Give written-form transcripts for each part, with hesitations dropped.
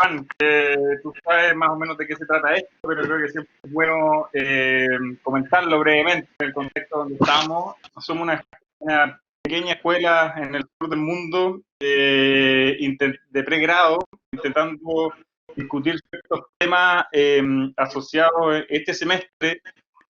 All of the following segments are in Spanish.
Juan, tú sabes más o menos de qué se trata esto, pero creo que siempre es bueno comentarlo brevemente en el contexto donde estamos. Somos una pequeña escuela en el sur del mundo de pregrado, intentando discutir ciertos temas asociados este semestre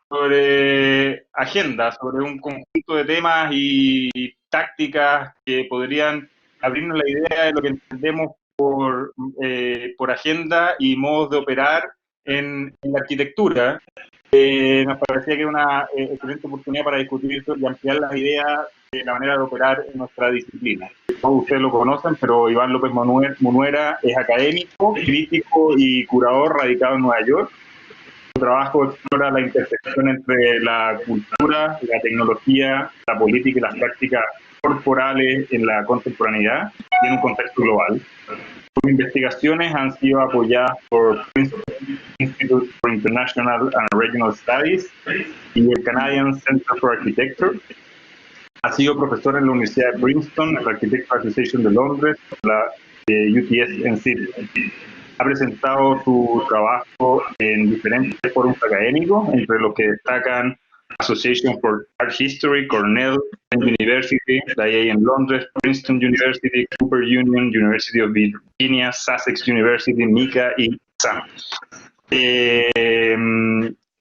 sobre agenda, sobre un conjunto de temas y tácticas que podrían abrirnos la idea de lo que entendemos por agenda y modos de operar en la arquitectura. Nos parecía que era una excelente oportunidad para discutir esto y ampliar las ideas de la manera de operar en nuestra disciplina. Todos ustedes lo conocen, pero Iván López Munuera es académico, crítico y curador radicado en Nueva York. Su trabajo explora la intersección entre la cultura, la tecnología, la política y las prácticas corporales en la contemporaneidad y en un contexto global. Sus investigaciones han sido apoyadas por Princeton Institute for International and Regional Studies y el Canadian Center for Architecture. Ha sido profesor en la Universidad de Princeton, en la Architecture Association de Londres, la UTS en Sydney. Ha presentado su trabajo en diferentes foros académicos, entre los que destacan Association for Art History, Cornell University, la IA en Londres, Princeton University, Cooper Union, University of Virginia, Sussex University, MICA y SAM.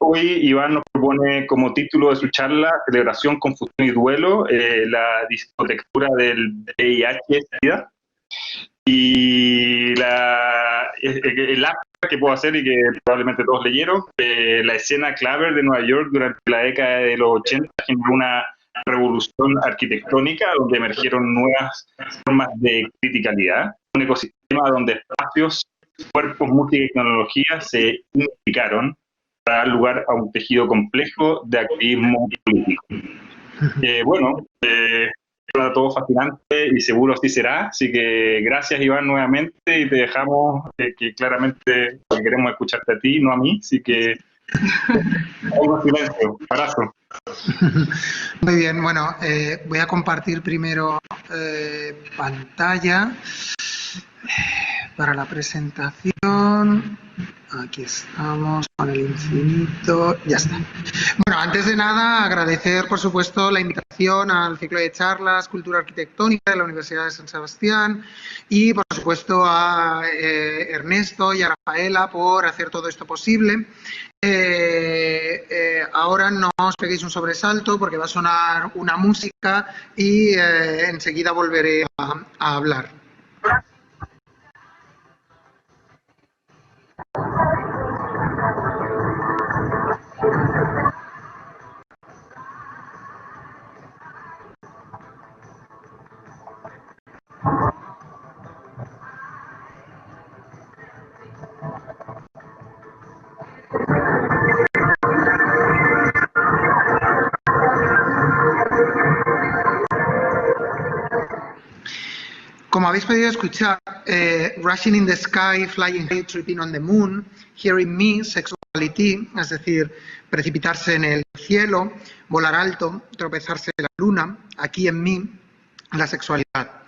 Hoy Iván nos propone como título de su charla Celebración, Confusión y Duelo, la discotectura del VIH-Sida. Y el acto que puedo hacer y que probablemente todos leyeron, la escena Claver de Nueva York durante la década de los 80 generó una revolución arquitectónica donde emergieron nuevas formas de criticalidad, un ecosistema donde espacios, cuerpos, música y tecnología se unificaron para dar lugar a un tejido complejo de activismo político. Era todo fascinante y seguro así será, así que gracias Iván nuevamente y te dejamos que claramente queremos escucharte a ti, no a mí, así que un silencio, abrazo. Muy bien, bueno, voy a compartir primero pantalla para la presentación. Aquí estamos con el infinito, ya está. Bueno, antes de nada, agradecer, por supuesto, la invitación al ciclo de charlas Cultura Arquitectónica de la Universidad de San Sebastián y, por supuesto, a Ernesto y a Rafaela por hacer todo esto posible. Ahora no os peguéis un sobresalto porque va a sonar una música y enseguida volveré a hablar. Como habéis podido escuchar, Rushing in the Sky, Flying High, Tripping on the Moon, Hearing Me, Sexuality, es decir, precipitarse en el cielo, volar alto, tropezarse en la luna, aquí en mí, la sexualidad.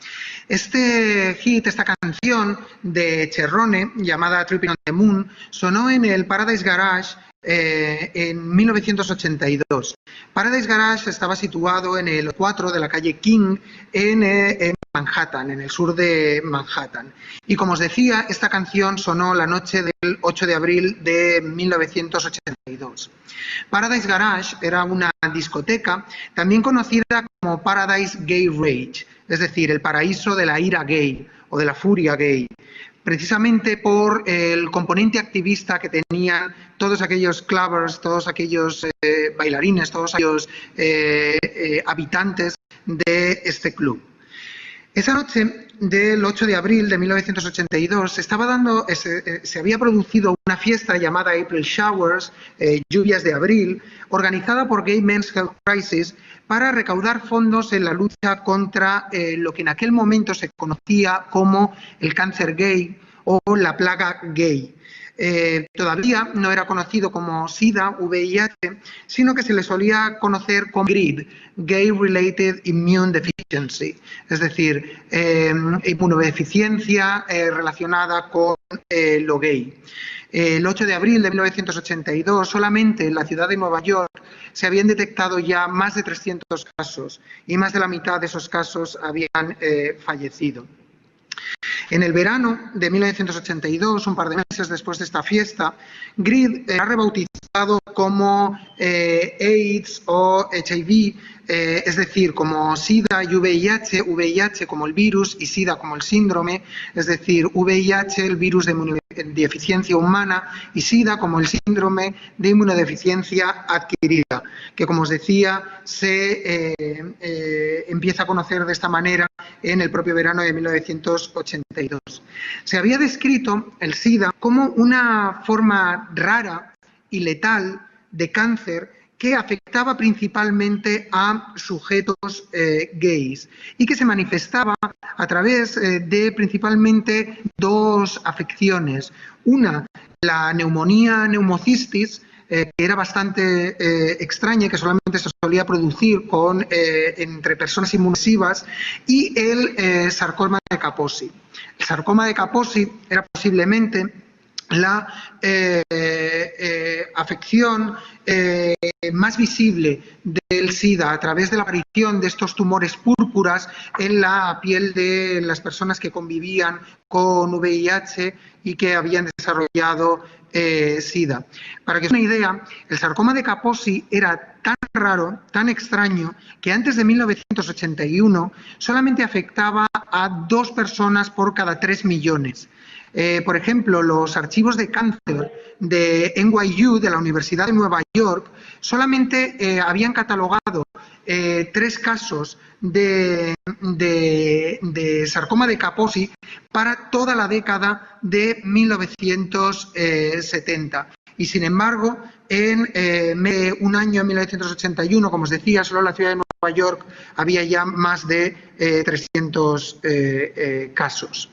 Este hit, esta canción de Cerrone, llamada Tripping on the Moon, sonó en el Paradise Garage en 1982. Paradise Garage estaba situado en el 4 de la calle King en Manhattan, en el sur de Manhattan. Y como os decía, esta canción sonó la noche del 8 de abril de 1982. Paradise Garage era una discoteca también conocida como Paradise Gay Rage, es decir, el paraíso de la ira gay o de la furia gay, precisamente por el componente activista que tenían todos aquellos clubbers, todos aquellos bailarines, todos aquellos habitantes de este club. Esa noche del 8 de abril de 1982 se había producido una fiesta llamada April Showers, lluvias de abril, organizada por Gay Men's Health Crisis para recaudar fondos en la lucha contra lo que en aquel momento se conocía como el cáncer gay o la plaga gay. Todavía no era conocido como SIDA, VIH, sino que se le solía conocer como GRID, Gay Related Immune Deficiency, es decir, inmunodeficiencia relacionada con lo gay. El 8 de abril de 1982, solamente en la ciudad de Nueva York, se habían detectado ya más de 300 casos y más de la mitad de esos casos habían fallecido. En el verano de 1982, un par de meses después de esta fiesta, GRID ha rebautizado como AIDS o HIV, es decir, como SIDA y VIH, VIH como el virus y SIDA como el síndrome, es decir, VIH, el virus de inmunodeficiencia humana, y SIDA como el síndrome de inmunodeficiencia adquirida, que, como os decía, se empieza a conocer de esta manera en el propio verano de 1982. Se había descrito el SIDA como una forma rara y letal de cáncer que afectaba principalmente a sujetos gays y que se manifestaba a través de principalmente dos afecciones. Una, la neumonía neumocistis, que era bastante extraña y que solamente se solía producir entre personas inmunosivas, y el sarcoma de Kaposi. El sarcoma de Kaposi era posiblemente la afección más visible del SIDA a través de la aparición de estos tumores púrpuras en la piel de las personas que convivían con VIH y que habían desarrollado SIDA. Para que os hagáis una idea, el sarcoma de Kaposi era tan raro, tan extraño, que antes de 1981 solamente afectaba a 2 personas por cada 3 millones. Por ejemplo, los archivos de cáncer de NYU, de la Universidad de Nueva York, solamente habían catalogado 3 casos de sarcoma de Kaposi para toda la década de 1970. Y sin embargo, en un año, en 1981, como os decía, solo en la ciudad de Nueva York había ya más de 300 casos.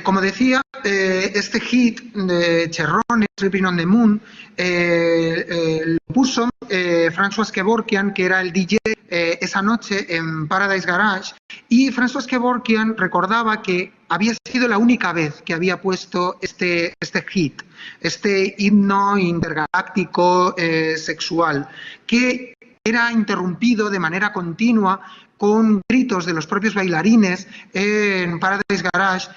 Como decía, este hit de Cherrone, Tripping on the Moon, lo puso François Kevorkian, que era el DJ esa noche en Paradise Garage, y François Kevorkian recordaba que había sido la única vez que había puesto este hit, este himno intergaláctico sexual, que era interrumpido de manera continua con gritos de los propios bailarines en Paradise Garage,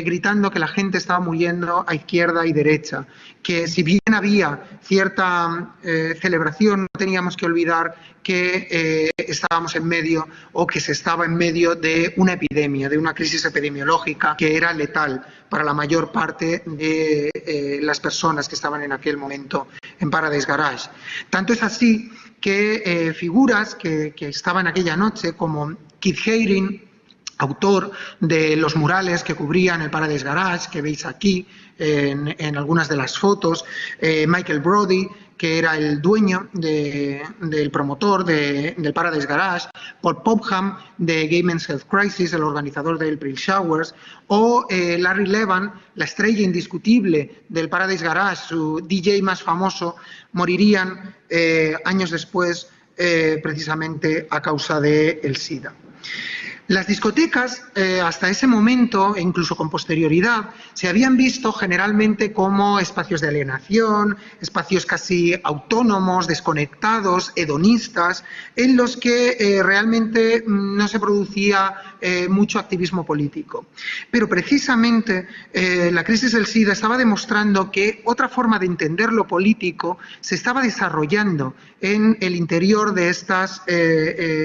gritando que la gente estaba muriendo a izquierda y derecha, que si bien había cierta celebración, no teníamos que olvidar que estábamos en medio, o que se estaba en medio de una epidemia, de una crisis epidemiológica que era letal para la mayor parte de las personas que estaban en aquel momento en Paradise Garage. Tanto es así que figuras que estaban aquella noche, como Keith Haring, autor de los murales que cubrían el Paradise Garage, que veis aquí en algunas de las fotos, Michael Brody, que era el dueño del promotor del Paradise Garage, Paul Popham, de Gay Men's Health Crisis, el organizador del April Showers, o Larry Levan, la estrella indiscutible del Paradise Garage, su DJ más famoso, morirían años después precisamente a causa del SIDA. Las discotecas, hasta ese momento, e incluso con posterioridad, se habían visto generalmente como espacios de alienación, espacios casi autónomos, desconectados, hedonistas, en los que realmente no se producía mucho activismo político. Pero precisamente la crisis del SIDA estaba demostrando que otra forma de entender lo político se estaba desarrollando en el interior de estas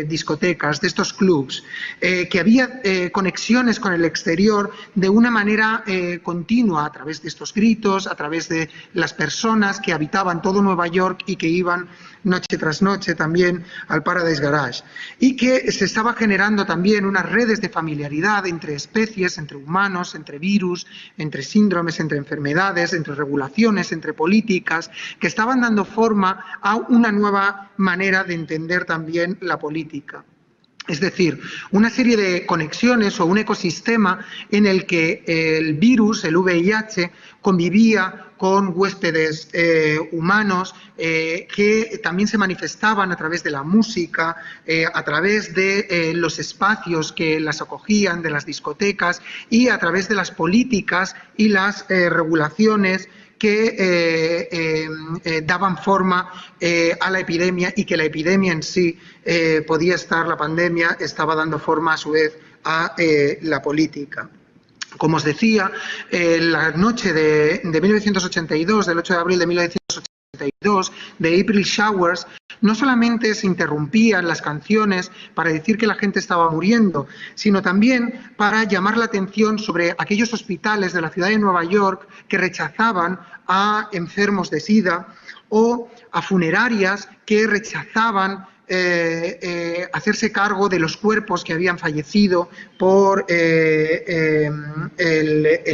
discotecas, de estos clubs, que había conexiones con el exterior de una manera continua, a través de estos gritos, a través de las personas que habitaban todo Nueva York y que iban noche tras noche también al Paradise Garage, y que se estaba generando también unas redes de familiaridad entre especies, entre humanos, entre virus, entre síndromes, entre enfermedades, entre regulaciones, entre políticas, que estaban dando forma a una nueva manera de entender también la política. Es decir, una serie de conexiones o un ecosistema en el que el virus, el VIH, convivía con huéspedes humanos que también se manifestaban a través de la música, a través de los espacios que las acogían, de las discotecas y a través de las políticas y las regulaciones que daban forma a la epidemia y que la epidemia en sí la pandemia estaba dando forma a su vez a la política. Como os decía, la noche de 1982, del 8 de abril de 1982, de April Showers, no solamente se interrumpían las canciones para decir que la gente estaba muriendo, sino también para llamar la atención sobre aquellos hospitales de la ciudad de Nueva York que rechazaban a enfermos de SIDA o a funerarias que rechazaban hacerse cargo de los cuerpos que habían fallecido por el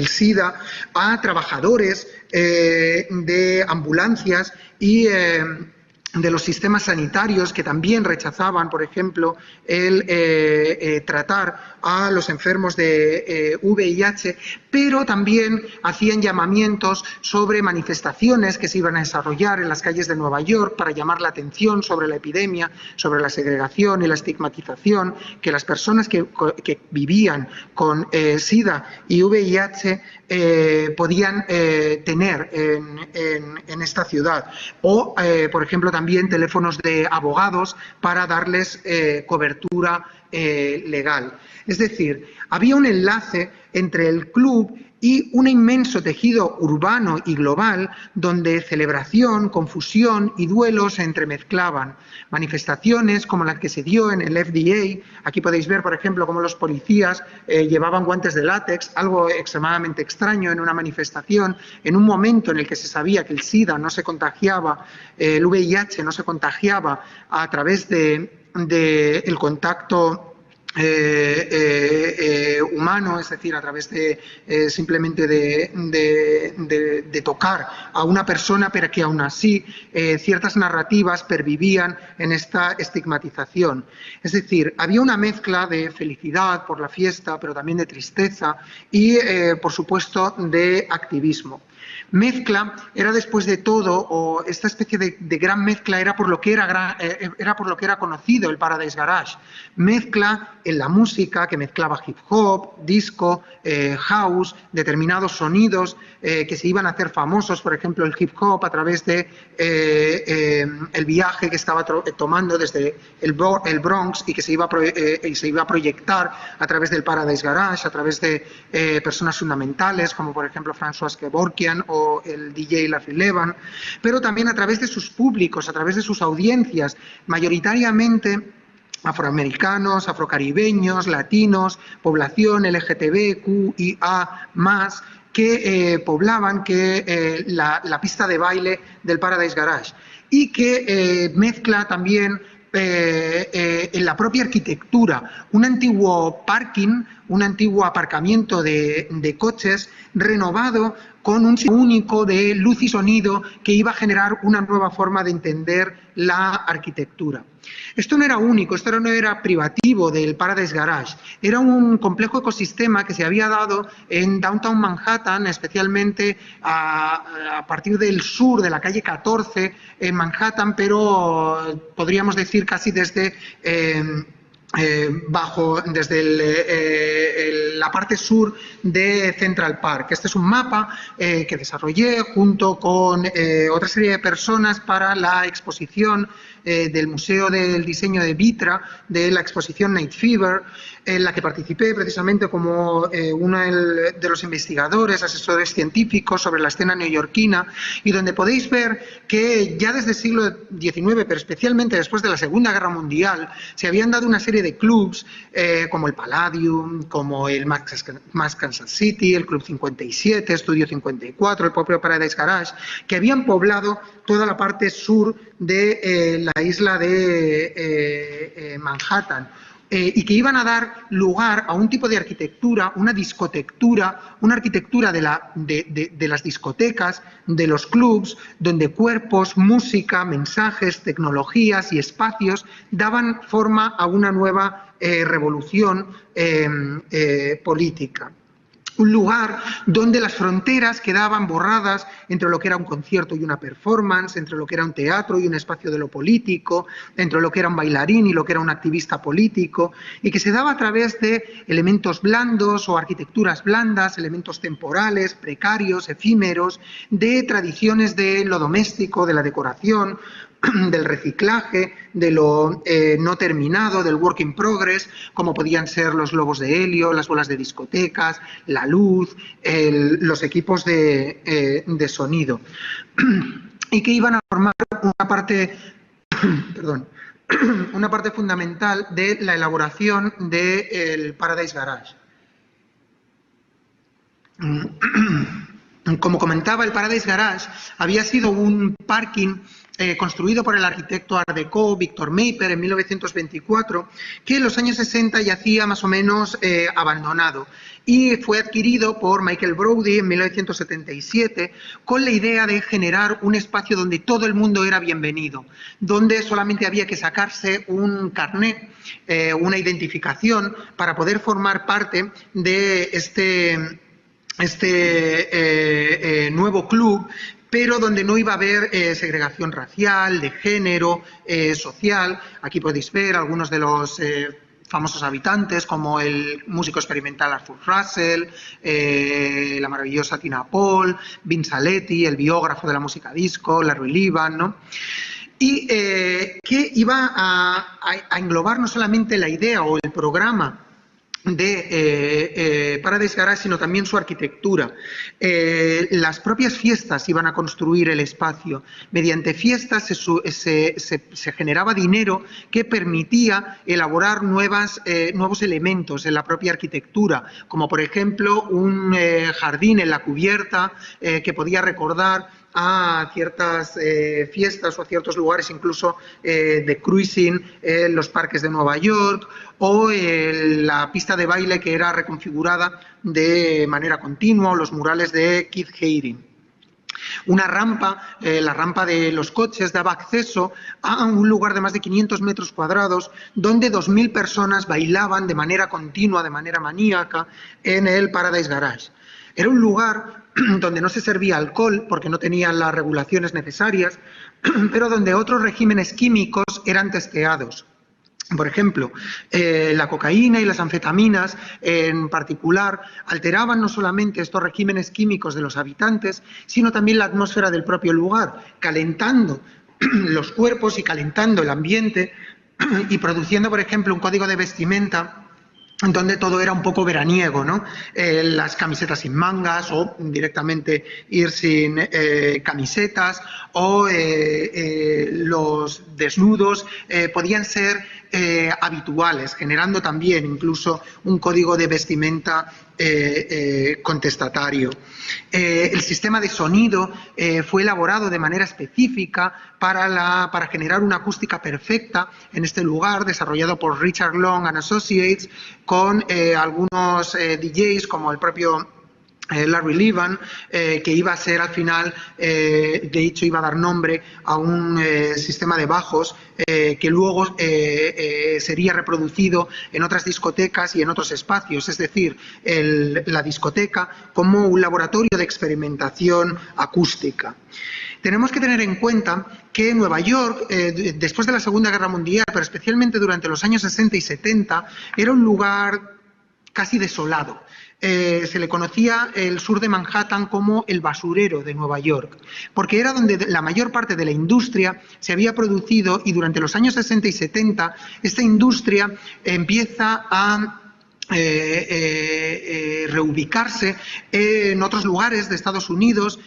SIDA, a trabajadores de ambulancias y de los sistemas sanitarios que también rechazaban, por ejemplo, el tratar a los enfermos de VIH, pero también hacían llamamientos sobre manifestaciones que se iban a desarrollar en las calles de Nueva York para llamar la atención sobre la epidemia, sobre la segregación y la estigmatización que las personas que vivían con SIDA y VIH podían tener en esta ciudad. O, por ejemplo, también teléfonos de abogados para darles cobertura legal. Es decir, había un enlace entre el club y un inmenso tejido urbano y global donde celebración, confusión y duelo se entremezclaban. Manifestaciones como la que se dio en el FDA, aquí podéis ver, por ejemplo, cómo los policías llevaban guantes de látex, algo extremadamente extraño en una manifestación, en un momento en el que se sabía que el SIDA no se contagiaba, el VIH no se contagiaba a través del contacto humano, es decir, a través de simplemente de tocar a una persona, pero que aún así ciertas narrativas pervivían en esta estigmatización. Es decir, había una mezcla de felicidad por la fiesta, pero también de tristeza y, por supuesto, de activismo. Mezcla era, después de todo, o esta especie de gran mezcla era por lo que era conocido el Paradise Garage. Mezcla en la música, que mezclaba hip hop, disco, house, determinados sonidos que se iban a hacer famosos, por ejemplo el hip hop a través de el viaje que estaba tomando desde el Bronx y que se iba a proyectar a través del Paradise Garage, a través de personas fundamentales como por ejemplo François Kevorkian o el DJ Larry Levan, pero también a través de sus públicos, a través de sus audiencias, mayoritariamente afroamericanos, afrocaribeños, latinos, población LGTBQIA+, que poblaban la pista de baile del Paradise Garage y que mezcla también en la propia arquitectura un antiguo parking, un antiguo aparcamiento de coches renovado con un sistema único de luz y sonido que iba a generar una nueva forma de entender la arquitectura. Esto no era único, esto no era privativo del Paradise Garage, era un complejo ecosistema que se había dado en Downtown Manhattan, especialmente a partir del sur de la calle 14 en Manhattan, pero podríamos decir casi desde la parte sur de Central Park. Este es un mapa que desarrollé junto con otra serie de personas para la exposición del Museo del Diseño de Vitra, de la exposición Night Fever, en la que participé precisamente como uno de los investigadores, asesores científicos sobre la escena neoyorquina, y donde podéis ver que ya desde el siglo XIX, pero especialmente después de la Segunda Guerra Mundial, se habían dado una serie de clubs como el Palladium, como el Max Kansas City, el Club 57, Estudio 54, el propio Paradise Garage, que habían poblado toda la parte sur de la isla de Manhattan. y que iban a dar lugar a un tipo de arquitectura, una discotectura, una arquitectura de las discotecas, de los clubs, donde cuerpos, música, mensajes, tecnologías y espacios daban forma a una nueva revolución política. Un lugar donde las fronteras quedaban borradas entre lo que era un concierto y una performance, entre lo que era un teatro y un espacio de lo político, entre lo que era un bailarín y lo que era un activista político, y que se daba a través de elementos blandos o arquitecturas blandas, elementos temporales, precarios, efímeros, de tradiciones de lo doméstico, de la decoración, del reciclaje, de lo no terminado, del work in progress, como podían ser los globos de helio, las bolas de discotecas, la luz, los equipos de sonido, y que iban a formar una parte, una parte fundamental de la elaboración del Paradise Garage. Como comentaba, el Paradise Garage había sido un parking construido por el arquitecto Art Deco Victor Maper en 1924, que en los años 60 yacía más o menos abandonado, y fue adquirido por Michael Brody en 1977 con la idea de generar un espacio donde todo el mundo era bienvenido, donde solamente había que sacarse un carnet, una identificación, para poder formar parte de este nuevo club, pero donde no iba a haber segregación racial, de género, social. Aquí podéis ver algunos de los famosos habitantes, como el músico experimental Arthur Russell, la maravillosa Tina Paul, Vince Aletti, el biógrafo de la música disco, Larry Levan, ¿no? Y que iba a englobar no solamente la idea o el programa de Paradise Garage, sino también su arquitectura. Las propias fiestas iban a construir el espacio. Mediante fiestas se generaba dinero que permitía elaborar nuevos elementos en la propia arquitectura, como por ejemplo un jardín en la cubierta que podía recordar a ciertas fiestas o a ciertos lugares incluso de cruising en los parques de Nueva York, o la pista de baile que era reconfigurada de manera continua, o los murales de Keith Haring. Una rampa, la rampa de los coches, daba acceso a un lugar de más de 500 metros cuadrados donde 2.000 personas bailaban de manera continua, de manera maníaca, en el Paradise Garage. Era un lugar donde no se servía alcohol porque no tenían las regulaciones necesarias, pero donde otros regímenes químicos eran testeados. Por ejemplo, la cocaína y las anfetaminas en particular alteraban no solamente estos regímenes químicos de los habitantes, sino también la atmósfera del propio lugar, calentando los cuerpos y calentando el ambiente y produciendo, por ejemplo, un código de vestimenta donde todo era un poco veraniego, ¿no? Las camisetas sin mangas, o directamente ir sin camisetas, o los desnudos podían ser habituales, generando también incluso un código de vestimenta contestatario. El sistema de sonido fue elaborado de manera específica para generar una acústica perfecta en este lugar, desarrollado por Richard Long and Associates, con algunos DJs como el propio Larry Levan, que iba a ser al final, de hecho iba a dar nombre a un sistema de bajos que luego sería reproducido en otras discotecas y en otros espacios, es decir, la discoteca como un laboratorio de experimentación acústica. Tenemos que tener en cuenta que Nueva York, después de la Segunda Guerra Mundial, pero especialmente durante los años 60 y 70, era un lugar casi desolado. Se le conocía el sur de Manhattan como el basurero de Nueva York, porque era donde la mayor parte de la industria se había producido, y durante los años 60 y 70 esta industria empieza a reubicarse en otros lugares de Estados Unidos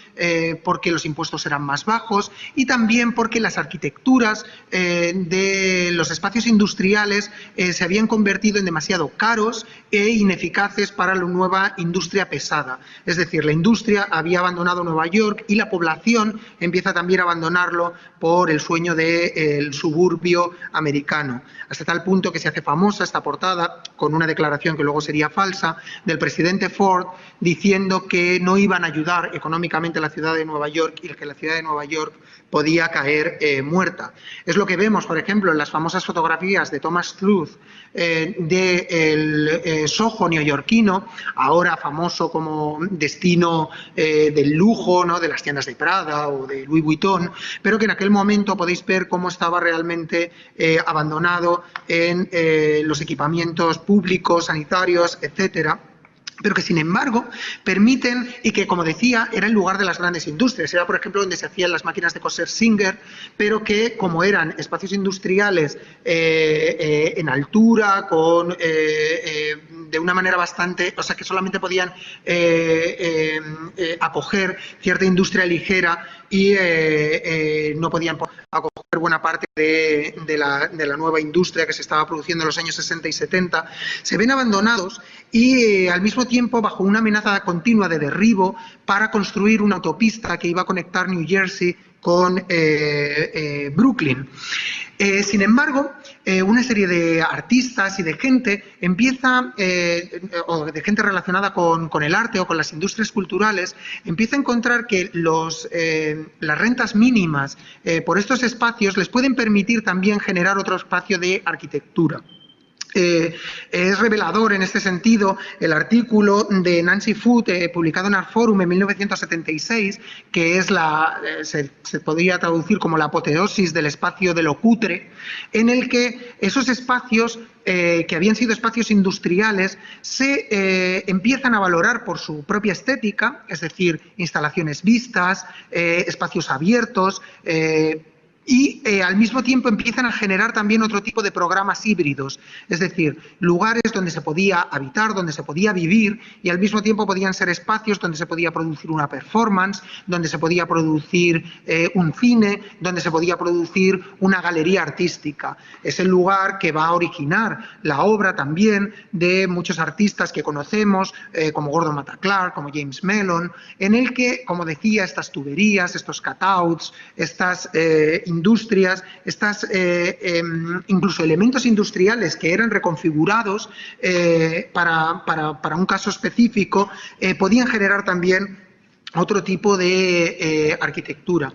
porque los impuestos eran más bajos y también porque las arquitecturas de los espacios industriales se habían convertido en demasiado caros e ineficaces para la nueva industria pesada. Es decir, la industria había abandonado Nueva York y la población empieza también a abandonarlo por el sueño del suburbio americano, hasta tal punto que se hace famosa esta portada con una declaración que luego sería falsa del presidente Ford diciendo que no iban a ayudar económicamente a la ciudad de Nueva York y que la ciudad de Nueva York podía caer muerta. Es lo que vemos, por ejemplo, en las famosas fotografías de Thomas Truth del Soho neoyorquino, ahora famoso como destino del lujo, ¿no?, de las tiendas de Prada o de Louis Vuitton, pero que en aquel momento podéis ver cómo estaba realmente abandonado en los equipamientos públicos, sanitarios, etcétera, pero que sin embargo permiten, y que como decía era el lugar de las grandes industrias, era por ejemplo donde se hacían las máquinas de coser Singer, pero que como eran espacios industriales en altura, de una manera bastante, o sea que solamente podían acoger cierta industria ligera y no podían acoger buena parte de la nueva industria que se estaba produciendo en los años 60 y 70, se ven abandonados y al mismo tiempo bajo una amenaza continua de derribo para construir una autopista que iba a conectar New Jersey con Brooklyn. Sin embargo, una serie de artistas y de gente o de gente relacionada con el arte o con las industrias culturales, empieza a encontrar que las rentas mínimas por estos espacios les pueden permitir también generar otro espacio de arquitectura. Es revelador en este sentido el artículo de Nancy Foote publicado en Artforum en 1976, que es se podría traducir como la apoteosis del espacio de lo cutre, en el que esos espacios que habían sido espacios industriales se empiezan a valorar por su propia estética, es decir, instalaciones vistas, espacios abiertos, y al mismo tiempo empiezan a generar también otro tipo de programas híbridos, es decir, lugares donde se podía habitar, donde se podía vivir y al mismo tiempo podían ser espacios donde se podía producir una performance, donde se podía producir un cine, donde se podía producir una galería artística. Es el lugar que va a originar la obra también de muchos artistas que conocemos, como Gordon Matta Clark, como James Mellon, en el que, como decía, estas tuberías, estos cutouts, estas industrias, incluso elementos industriales que eran reconfigurados para un caso específico, podían generar también otro tipo de arquitectura.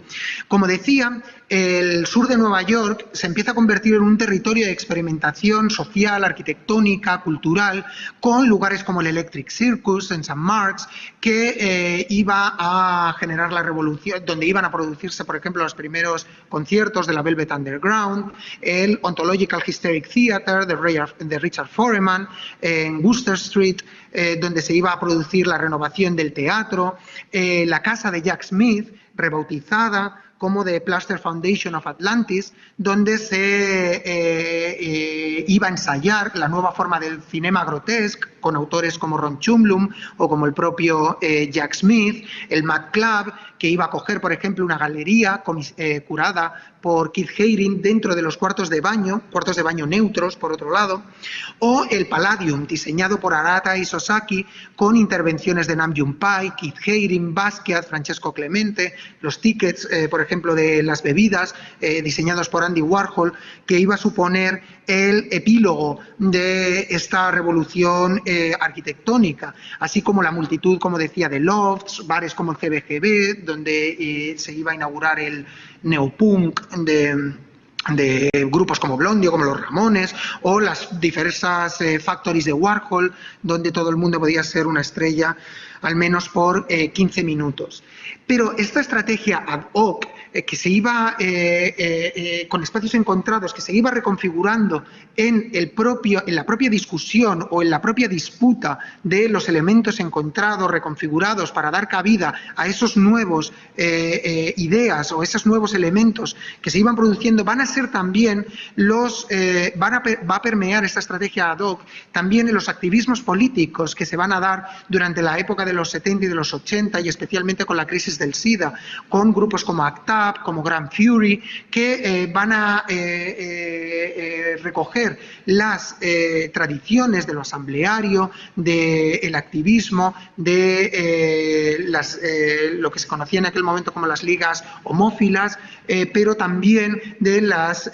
Como decía, el sur de Nueva York se empieza a convertir en un territorio de experimentación social, arquitectónica, cultural, con lugares como el Electric Circus en St. Mark's, que iba a generar la revolución, donde iban a producirse, por ejemplo, los primeros conciertos de la Velvet Underground, el Ontological Hysteric Theatre de Richard Foreman, en Wooster Street, donde se iba a producir la renovación del teatro, la casa de Jack Smith, rebautizada como The Plaster Foundation of Atlantis, donde se iba a ensayar la nueva forma del cinema grotesque con autores como Ron Chumlum o como el propio Jack Smith, el Mad Club, que iba a coger, por ejemplo, una galería curada por Keith Haring dentro de los cuartos de baño neutros, por otro lado, o el Palladium, diseñado por Arata y Sasaki, con intervenciones de Nam June Paik, Keith Haring, Basquiat, Francesco Clemente, los tickets, por ejemplo, de las bebidas, diseñados por Andy Warhol, que iba a suponer el epílogo de esta revolución arquitectónica, así como la multitud, como decía, de lofts, bares como el GBGB, donde se iba a inaugurar el neopunk de grupos como Blondie o como los Ramones, o las diversas factories de Warhol, donde todo el mundo podía ser una estrella al menos por 15 minutos. Pero esta estrategia ad hoc, que se iba con espacios encontrados, que se iba reconfigurando en la propia discusión o en la propia disputa de los elementos encontrados, reconfigurados para dar cabida a esos nuevos ideas o esos nuevos elementos que se iban produciendo, van a ser también va a permear esta estrategia ad hoc también en los activismos políticos que se van a dar durante la época de los 70 y de los 80, y especialmente con la crisis del SIDA, con grupos como ACT UP, como Grand Fury, que van a recoger las tradiciones de lo asambleario, del activismo, de lo que se conocía en aquel momento como las ligas homófilas, pero también de las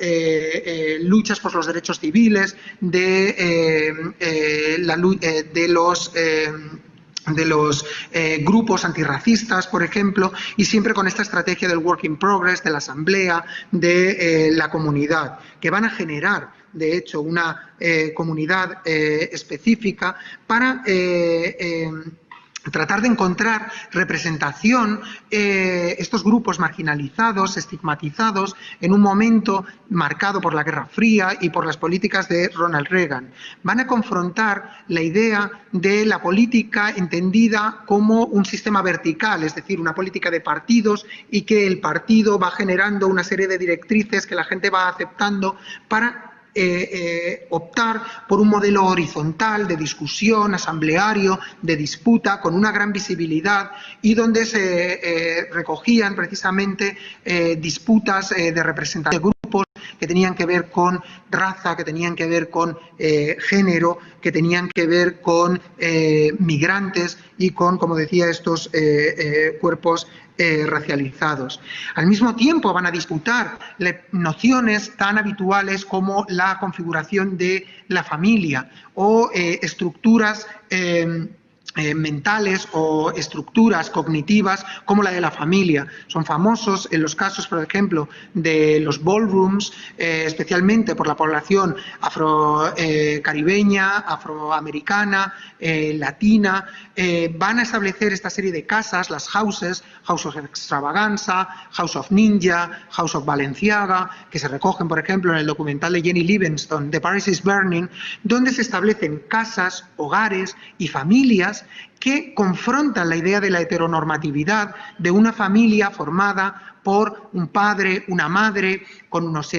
luchas por los derechos civiles, de los grupos antirracistas, por ejemplo, y siempre con esta estrategia del work in progress, de la asamblea, de la comunidad, que van a generar, de hecho, una comunidad específica para tratar de encontrar representación, estos grupos marginalizados, estigmatizados, en un momento marcado por la Guerra Fría y por las políticas de Ronald Reagan. Van a confrontar la idea de la política entendida como un sistema vertical, es decir, una política de partidos, y que el partido va generando una serie de directrices que la gente va aceptando para optar por un modelo horizontal de discusión, asambleario, de disputa, con una gran visibilidad, y donde se recogían precisamente disputas de representación de grupos que tenían que ver con raza, que tenían que ver con género, que tenían que ver con migrantes y con, como decía, estos cuerpos racializados. Al mismo tiempo van a disputar nociones tan habituales como la configuración de la familia o estructuras mentales o estructuras cognitivas como la de la familia. Son famosos en los casos, por ejemplo, de los ballrooms, especialmente por la población afrocaribeña, afroamericana, latina. Van a establecer esta serie de casas, las houses, House of Extravaganza, House of Ninja, House of Balenciaga, que se recogen, por ejemplo, en el documental de Jenny Livingston, The Paris is Burning, donde se establecen casas, hogares y familias que confrontan la idea de la heteronormatividad de una familia formada por un padre, una madre, con unos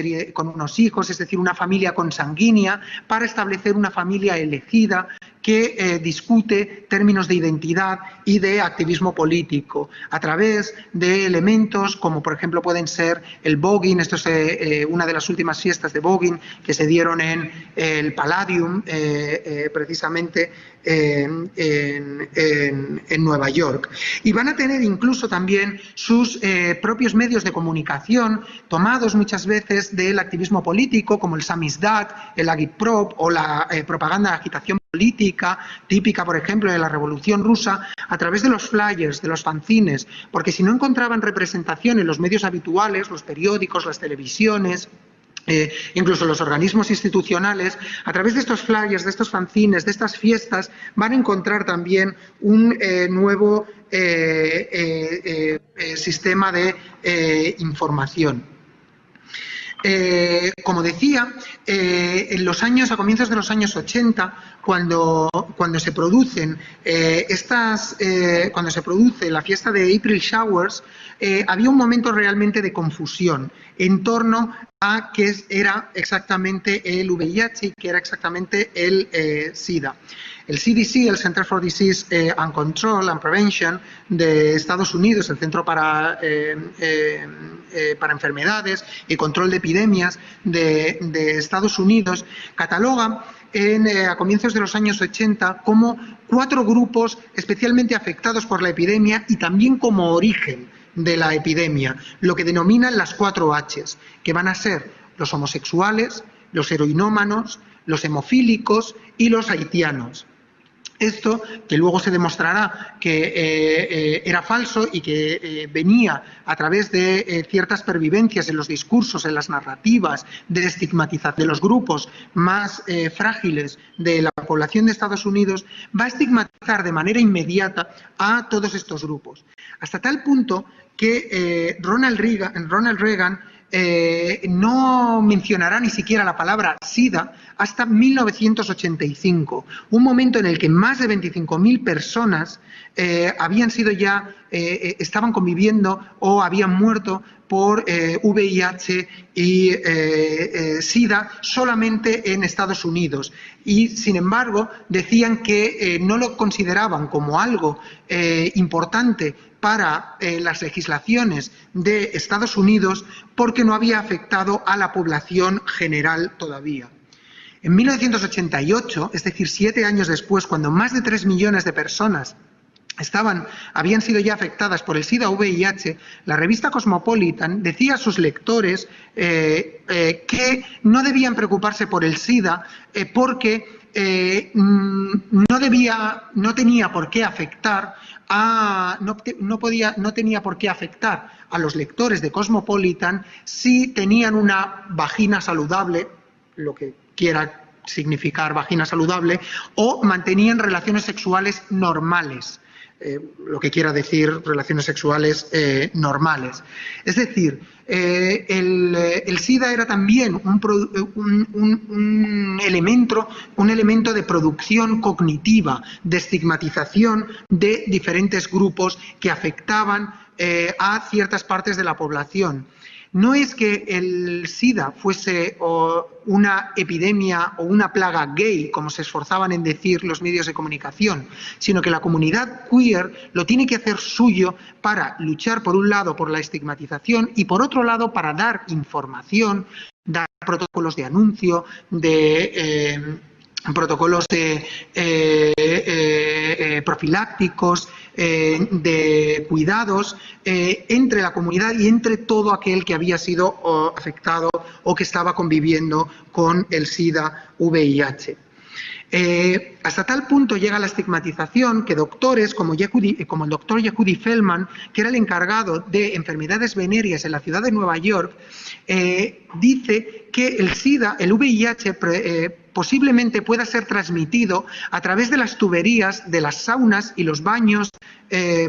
hijos, es decir, una familia consanguínea, para establecer una familia elegida que discute términos de identidad y de activismo político a través de elementos como, por ejemplo, pueden ser el voguing. Esto es una de las últimas fiestas de voguing que se dieron en el Palladium, precisamente en Nueva York. Y van a tener incluso también sus propios medios de comunicación, tomados muchas veces del activismo político, como el samizdat, el agitprop o la propaganda de agitación política, típica, por ejemplo, de la Revolución Rusa, a través de los flyers, de los fanzines, porque si no encontraban representación en los medios habituales, los periódicos, las televisiones, incluso los organismos institucionales, a través de estos flyers, de estos fanzines, de estas fiestas, van a encontrar también un nuevo sistema de información. Como decía, a comienzos de los años 80, cuando se produce la fiesta de April Showers, había un momento realmente de confusión en torno a qué era exactamente el VIH y qué era exactamente el SIDA. El CDC, el Center for Disease and Control and Prevention de Estados Unidos, el Centro para Enfermedades y Control de Epidemias de Estados Unidos, cataloga a comienzos de los años 80 como 4 grupos especialmente afectados por la epidemia y también como origen de la epidemia, lo que denominan las 4 Hs, que van a ser los homosexuales, los heroinómanos, los hemofílicos y los haitianos. Esto, que luego se demostrará que era falso y que venía a través de ciertas pervivencias en los discursos, en las narrativas, de estigmatización de los grupos más frágiles de la población de Estados Unidos, va a estigmatizar de manera inmediata a todos estos grupos. Hasta tal punto que Ronald Reagan no mencionará ni siquiera la palabra SIDA hasta 1985, un momento en el que más de 25.000 personas estaban conviviendo o habían muerto por VIH y SIDA solamente en Estados Unidos. Y, sin embargo, decían que no lo consideraban como algo importante para las legislaciones de Estados Unidos porque no había afectado a la población general todavía. En 1988, es decir, 7 años después, cuando más de 3 millones de personas habían sido ya afectadas por el SIDA-VIH, la revista Cosmopolitan decía a sus lectores que no debían preocuparse por el SIDA porque no tenía por qué afectar a los lectores de Cosmopolitan si tenían una vagina saludable, lo que quiera significar vagina saludable, o mantenían relaciones sexuales normales, lo que quiera decir relaciones sexuales normales. Es decir, el SIDA era también un elemento de producción cognitiva, de estigmatización de diferentes grupos que afectaban a ciertas partes de la población. No es que el SIDA fuese una epidemia o una plaga gay, como se esforzaban en decir los medios de comunicación, sino que la comunidad queer lo tiene que hacer suyo para luchar, por un lado, por la estigmatización y, por otro lado, para dar información, dar protocolos de anuncio, protocolos profilácticos, de cuidados entre la comunidad y entre todo aquel que había sido afectado o que estaba conviviendo con el SIDA-VIH. Hasta tal punto llega la estigmatización que doctores como el doctor Yehudi Feldman, que era el encargado de enfermedades venéreas en la ciudad de Nueva York, dice que el SIDA, el VIH, posiblemente pueda ser transmitido a través de las tuberías de las saunas y los baños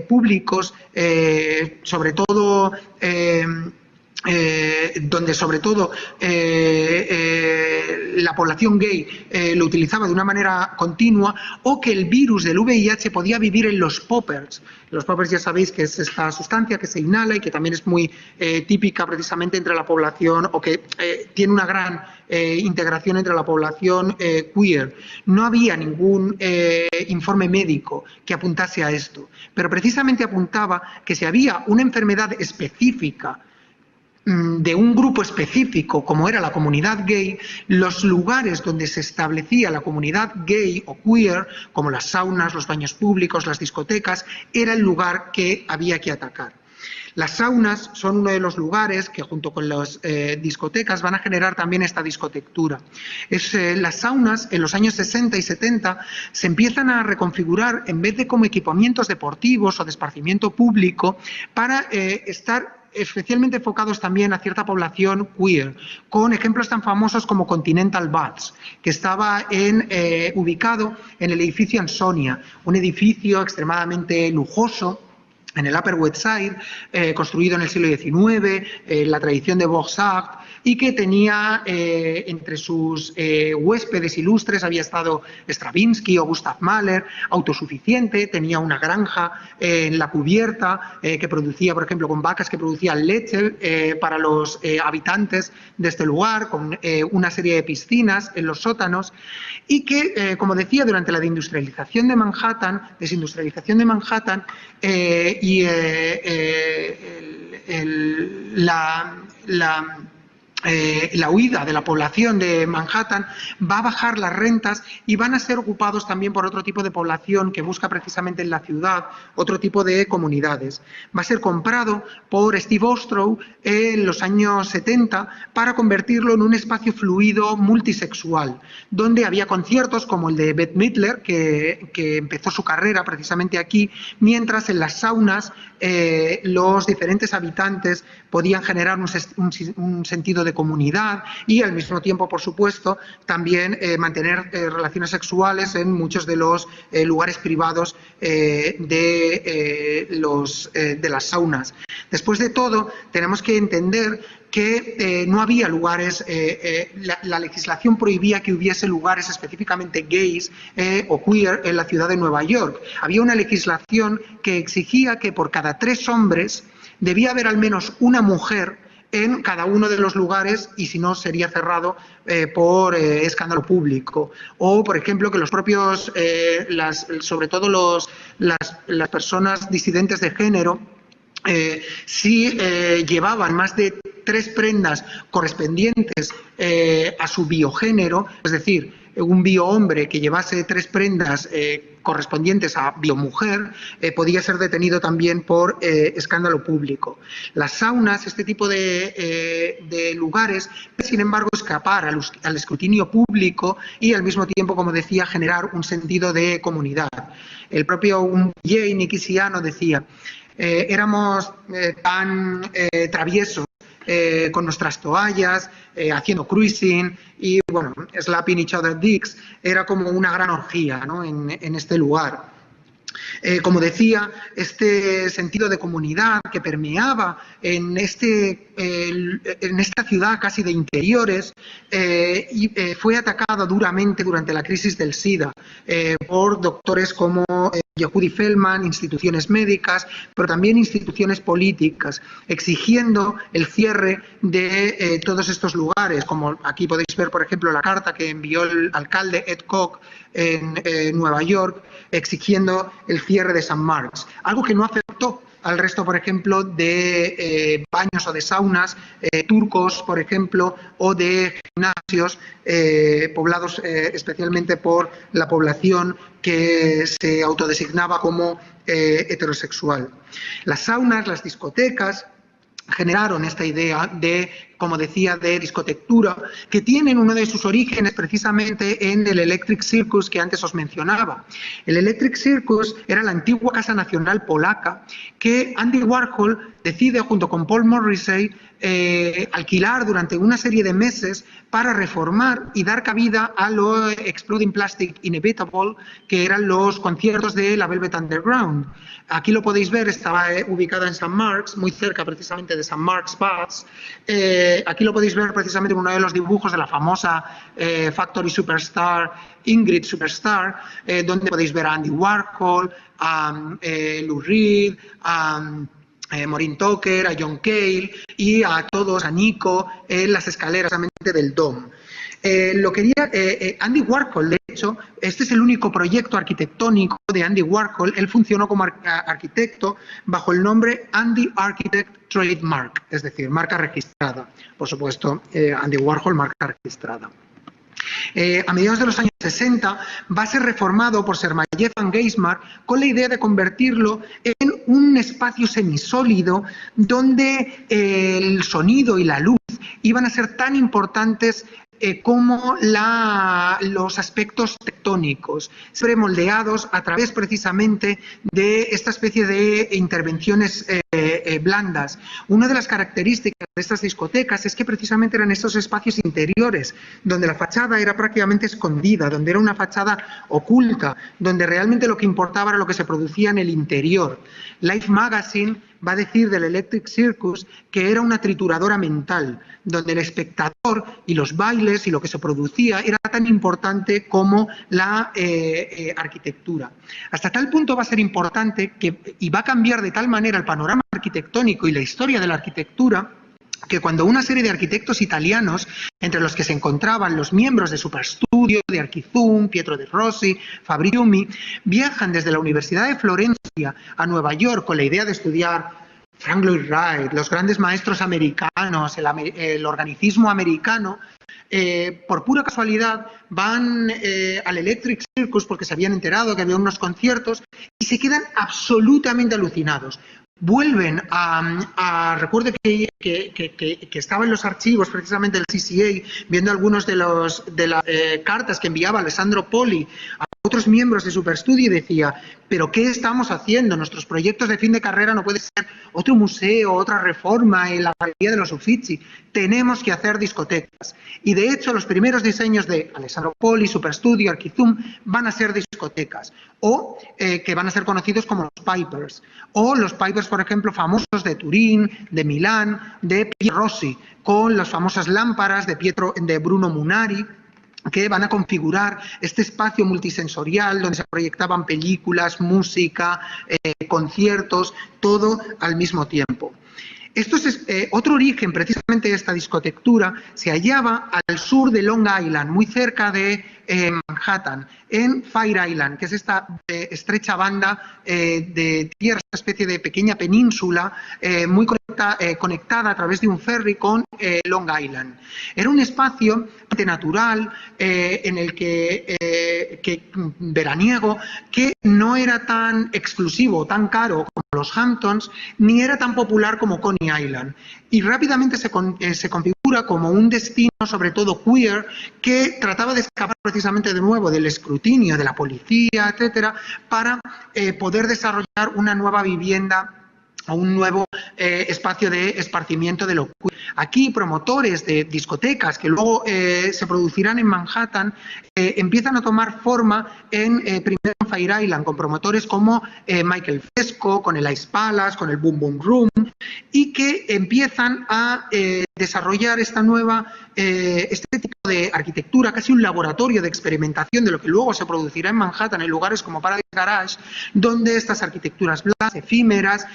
públicos, sobre todo donde la población gay lo utilizaba de una manera continua, o que el virus del VIH podía vivir en los poppers. Los poppers, ya sabéis que es esta sustancia que se inhala y que también es muy típica precisamente entre la población, o que tiene una gran integración entre la población queer. No había ningún informe médico que apuntase a esto, pero precisamente apuntaba que si había una enfermedad específica de un grupo específico, como era la comunidad gay, los lugares donde se establecía la comunidad gay o queer, como las saunas, los baños públicos, las discotecas, era el lugar que había que atacar. Las saunas son uno de los lugares que, junto con las discotecas, van a generar también esta discotectura. Las saunas, en los años 60 y 70, se empiezan a reconfigurar, en vez de como equipamientos deportivos o de esparcimiento público, para estar especialmente enfocados también a cierta población queer, con ejemplos tan famosos como Continental Baths, que estaba ubicado en el edificio Ansonia, un edificio extremadamente lujoso en el Upper West Side, construido en el siglo XIX, la tradición de Beaux-Arts, y que tenía entre sus huéspedes ilustres, había estado Stravinsky o Gustav Mahler, autosuficiente, tenía una granja en la cubierta que producía, por ejemplo, con vacas que producían leche para los habitantes de este lugar, con una serie de piscinas en los sótanos, y que, como decía, durante la desindustrialización de Manhattan la huida de la población de Manhattan, va a bajar las rentas y van a ser ocupados también por otro tipo de población que busca precisamente en la ciudad otro tipo de comunidades. Va a ser comprado por Steve Ostrow en los años 70 para convertirlo en un espacio fluido multisexual, donde había conciertos como el de Bette Midler, que empezó su carrera precisamente aquí, mientras en las saunas los diferentes habitantes podían generar un sentido de comunidad y al mismo tiempo, por supuesto, también mantener relaciones sexuales en muchos de los lugares privados de las saunas. Después de todo, tenemos que entender que no había lugares, la legislación prohibía que hubiese lugares específicamente gays o queer en la ciudad de Nueva York. Había una legislación que exigía que por cada 3 hombres debía haber al menos una mujer en cada uno de los lugares y si no sería cerrado por escándalo público. O, por ejemplo, que los propios, sobre todo las personas disidentes de género, si llevaban más de 3 prendas correspondientes a su biogénero, es decir, un biohombre que llevase 3 prendas correspondientes a biomujer, podía ser detenido también por escándalo público. Las saunas, este tipo de lugares, sin embargo, escapar al escrutinio público y al mismo tiempo, como decía, generar un sentido de comunidad. El propio DJ Nicky Siano decía: éramos tan traviesos con nuestras toallas, haciendo cruising y, bueno, slapping each other dicks. Era como una gran orgía, ¿no?, en este lugar. Como decía, este sentido de comunidad que permeaba en esta ciudad casi de interiores fue atacado duramente durante la crisis del SIDA por doctores como Yehudi Feldman, instituciones médicas, pero también instituciones políticas, exigiendo el cierre de todos estos lugares, como aquí podéis ver, por ejemplo, la carta que envió el alcalde Ed Koch en Nueva York, exigiendo el cierre de St. Mark's, algo que no afectó al resto, por ejemplo, de baños o de saunas turcos, por ejemplo, o de gimnasios poblados especialmente por la población que se autodesignaba como heterosexual. Las saunas, las discotecas, generaron esta idea de, como decía, de discotectura, que tienen uno de sus orígenes precisamente en el Electric Circus que antes os mencionaba. El Electric Circus era la antigua Casa Nacional polaca que Andy Warhol decide, junto con Paul Morrissey, alquilar durante una serie de meses para reformar y dar cabida a lo Exploding Plastic Inevitable, que eran los conciertos de la Velvet Underground. Aquí lo podéis ver, estaba ubicada en St. Mark's, muy cerca precisamente de St. Mark's Baths. Aquí lo podéis ver precisamente en uno de los dibujos de la famosa Factory Superstar, Ingrid Superstar, donde podéis ver a Andy Warhol, a Lou Reed, a Maureen Tucker, a John Cale y a todos, a Nico, en las escaleras del Dome. Andy Warhol, de hecho, este es el único proyecto arquitectónico de Andy Warhol. Él funcionó como arquitecto bajo el nombre Andy Architect Trademark, es decir, marca registrada. Por supuesto, Andy Warhol, marca registrada. A mediados de los años 60 va a ser reformado por Sir Mayev Van Geismar con la idea de convertirlo en un espacio semisólido donde el sonido y la luz iban a ser tan importantes como los aspectos tectónicos, siempre moldeados a través precisamente de esta especie de intervenciones blandas. Una de las características de estas discotecas es que precisamente eran estos espacios interiores, donde la fachada era prácticamente escondida, donde era una fachada oculta, donde realmente lo que importaba era lo que se producía en el interior. Life Magazine va a decir del Electric Circus que era una trituradora mental, donde el espectador y los bailes y lo que se producía era tan importante como la arquitectura. Hasta tal punto va a ser importante y va a cambiar de tal manera el panorama arquitectónico y la historia de la arquitectura, que cuando una serie de arquitectos italianos, entre los que se encontraban los miembros de Superstudio, de Archizum, Pietro de Rossi, Fabriziumi, viajan desde la Universidad de Florencia a Nueva York con la idea de estudiar Frank Lloyd Wright, los grandes maestros americanos, el organicismo americano, por pura casualidad van al Electric Circus porque se habían enterado que había unos conciertos y se quedan absolutamente alucinados. Vuelven recuerdo que estaba en los archivos precisamente del CCA viendo algunos de las cartas que enviaba Alessandro Poli a otros miembros de Superstudio y decía, ¿pero qué estamos haciendo? Nuestros proyectos de fin de carrera no puede ser otro museo, otra reforma en la galería de los Uffizi. Tenemos que hacer discotecas. Y de hecho los primeros diseños de Alessandro Poli, Superstudio, Archizum van a ser discotecas o que van a ser conocidos como los Pipers. O los Pipers, por ejemplo, famosos de Turín, de Milán, de Piero Rossi, con las famosas lámparas de Bruno Munari, que van a configurar este espacio multisensorial donde se proyectaban películas, música, conciertos, todo al mismo tiempo. Esto es otro origen, precisamente, de esta discotectura, se hallaba al sur de Long Island, muy cerca de Manhattan, en Fire Island, que es esta estrecha banda de tierra, esta especie de pequeña península muy conectada a través de un ferry con Long Island. Era un espacio natural en el que veraniego, que no era tan exclusivo, tan caro como los Hamptons, ni era tan popular como Coney Island. Y rápidamente se configura como un destino, sobre todo queer, que trataba de escapar precisamente de nuevo del escrutinio de la policía, etcétera, para poder desarrollar una nueva vivienda a un nuevo espacio de esparcimiento de lo queer. Aquí promotores de discotecas que luego se producirán en Manhattan empiezan a tomar forma primero en Fire Island con promotores como Michael Fresco, con el Ice Palace, con el Boom Boom Room, y que empiezan a desarrollar este tipo de arquitectura, casi un laboratorio de experimentación de lo que luego se producirá en Manhattan en lugares como Paradise Garage, donde estas arquitecturas blancas, efímeras,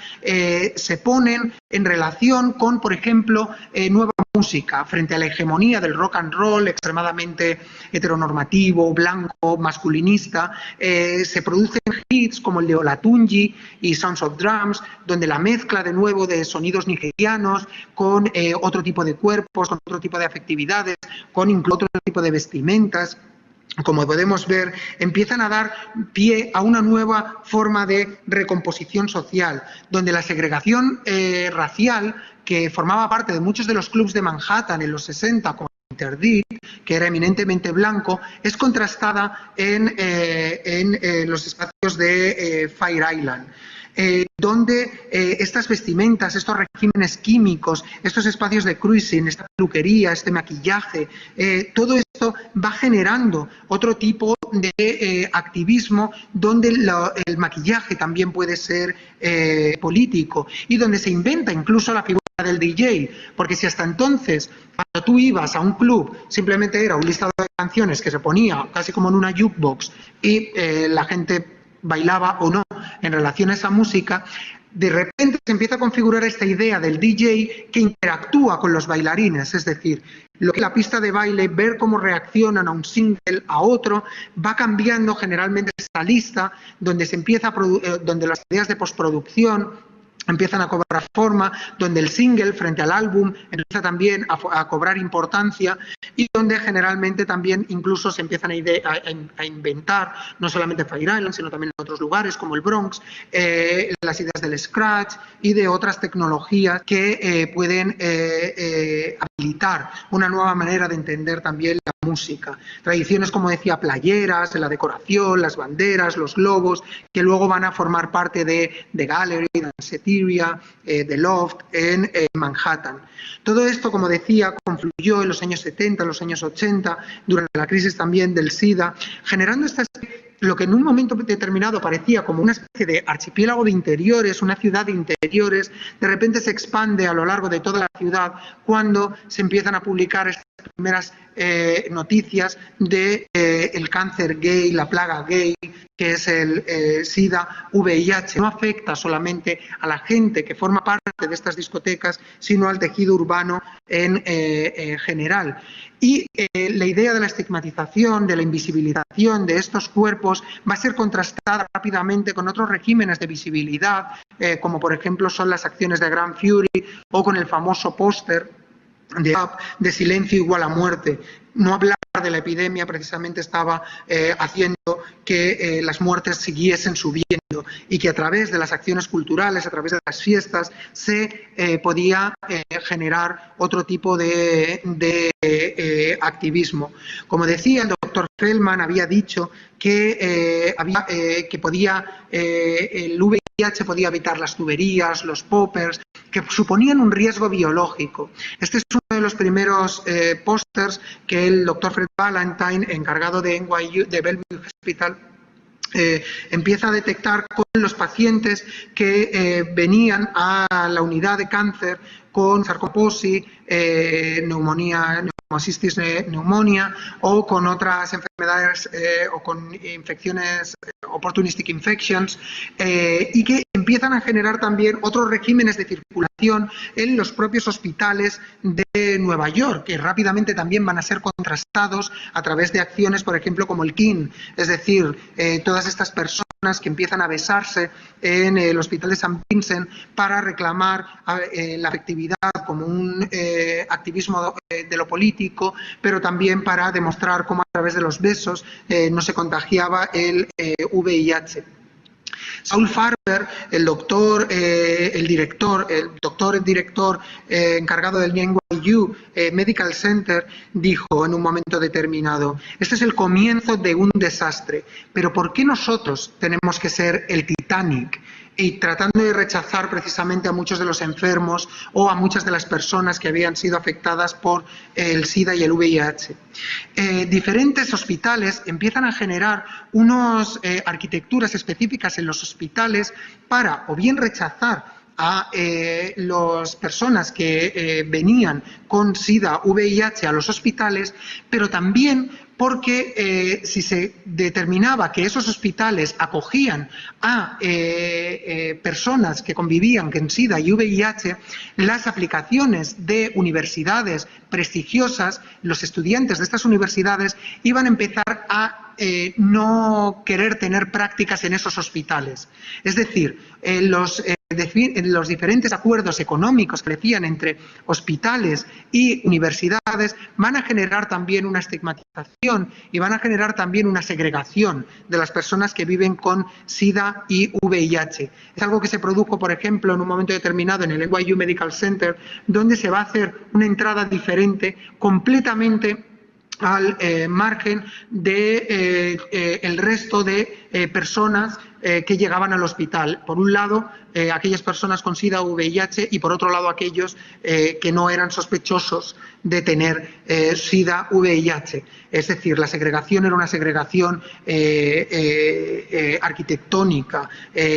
se ponen en relación con, por ejemplo, nueva música frente a la hegemonía del rock and roll extremadamente heteronormativo, blanco, masculinista. Se producen hits como el de Olatunji y Sounds of Drums, donde la mezcla de nuevo de sonidos nigerianos con otro tipo de cuerpos, con otro tipo de afectividades, con incluso otro tipo de vestimentas, como podemos ver, empiezan a dar pie a una nueva forma de recomposición social, donde la segregación racial, que formaba parte de muchos de los clubs de Manhattan en los 60, como Interdit, que era eminentemente blanco, es contrastada en los espacios de Fire Island. Donde estas vestimentas, estos regímenes químicos, estos espacios de cruising, esta peluquería, este maquillaje, todo esto va generando otro tipo de activismo donde el maquillaje también puede ser político y donde se inventa incluso la figura del DJ, porque si hasta entonces cuando tú ibas a un club simplemente era un listado de canciones que se ponía casi como en una jukebox y la gente bailaba o no en relación a esa música, de repente se empieza a configurar esta idea del DJ que interactúa con los bailarines, es decir, lo que la pista de baile, ver cómo reaccionan a un single, a otro, va cambiando generalmente esta lista donde se empieza donde las ideas de postproducción empiezan a cobrar forma, donde el single frente al álbum empieza también a cobrar importancia y donde generalmente también incluso se empiezan a inventar, no solamente Fire Island, sino también en otros lugares como el Bronx, las ideas del scratch y de otras tecnologías que pueden habilitar una nueva manera de entender también la música. Tradiciones, como decía, playeras, la decoración, las banderas, los globos, que luego van a formar parte de Gallery, Danceteria, de Loft en Manhattan. Todo esto, como decía, confluyó en los años 70, en los años 80, durante la crisis también del SIDA, generando lo que en un momento determinado parecía como una especie de archipiélago de interiores, una ciudad de interiores, de repente se expande a lo largo de toda la ciudad cuando se empiezan a publicar estas primeras noticias de el cáncer gay, la plaga gay, que es el SIDA, VIH. No afecta solamente a la gente que forma parte de estas discotecas, sino al tejido urbano en general. Y la idea de la estigmatización, de la invisibilización de estos cuerpos va a ser contrastada rápidamente con otros regímenes de visibilidad, como por ejemplo son las acciones de Grand Fury o con el famoso póster de silencio igual a muerte. No hablar de la epidemia precisamente estaba haciendo que las muertes siguiesen subiendo y que a través de las acciones culturales, a través de las fiestas, se podía generar otro tipo de activismo. Como decía, el doctor Feldman había dicho que, el VIH podía evitar las tuberías, los poppers, que suponían un riesgo biológico. Este es uno de los primeros pósters que el doctor Fred Valentine, encargado de NYU, de Bellevue Hospital, empieza a detectar con los pacientes que venían a la unidad de cáncer con sarcoposis, neumonía, neumocystis pneumonia o con otras enfermedades o con infecciones, opportunistic infections, y que empiezan a generar también otros regímenes de circulación en los propios hospitales de Nueva York, que rápidamente también van a ser contrastados a través de acciones, por ejemplo, como el KIN, es decir, todas estas personas que empiezan a besarse en el Hospital de St. Vincent para reclamar la afectividad como un activismo de lo político, pero también para demostrar cómo a través de los besos no se contagiaba el VIH. Saul Farber, el doctor director encargado del NYU Medical Center, dijo en un momento determinado: este es el comienzo de un desastre, pero ¿por qué nosotros tenemos que ser el Titanic? Y tratando de rechazar precisamente a muchos de los enfermos o a muchas de las personas que habían sido afectadas por el SIDA y el VIH. Diferentes hospitales empiezan a generar unas arquitecturas específicas en los hospitales para o bien rechazar a las personas que venían con SIDA, VIH a los hospitales, pero también porque si se determinaba que esos hospitales acogían a personas que convivían con SIDA y VIH, las aplicaciones de universidades prestigiosas, los estudiantes de estas universidades iban a empezar a no querer tener prácticas en esos hospitales. Es decir, los diferentes acuerdos económicos que decían entre hospitales y universidades van a generar también una estigmatización y van a generar también una segregación de las personas que viven con SIDA y VIH. Es algo que se produjo, por ejemplo, en un momento determinado en el NYU Medical Center, donde se va a hacer una entrada diferente completamente al margen de el resto de personas que llegaban al hospital. Por un lado, aquellas personas con SIDA o VIH y por otro lado aquellos que no eran sospechosos de tener SIDA o VIH. Es decir, la segregación era una segregación arquitectónica,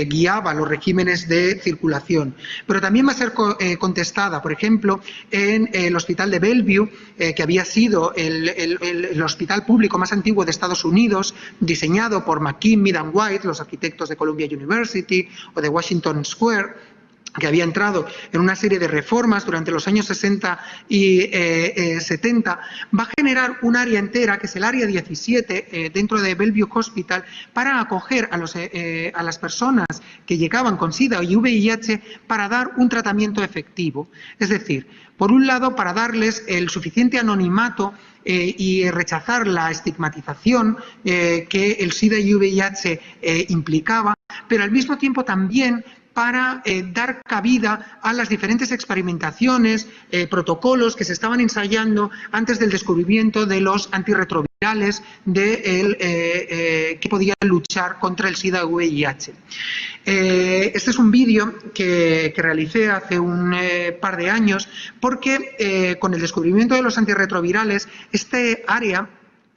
guiaba los regímenes de circulación. Pero también va a ser contestada, por ejemplo, en el hospital de Bellevue, que había sido el hospital público más antiguo de Estados Unidos, diseñado por McKim, Mead and White, los arquitectos de Columbia University o de Washington Square, que había entrado en una serie de reformas durante los años 60 y 70, va a generar un área entera, que es el área 17, dentro de Bellevue Hospital, para acoger a las personas que llegaban con SIDA y VIH para dar un tratamiento efectivo. Es decir, por un lado, para darles el suficiente anonimato y rechazar la estigmatización que el SIDA y VIH implicaba, pero al mismo tiempo también para dar cabida a las diferentes experimentaciones, protocolos que se estaban ensayando antes del descubrimiento de los antirretrovirales que podían luchar contra el SIDA y VIH. Este es un vídeo que realicé hace un par de años porque con el descubrimiento de los antirretrovirales, este área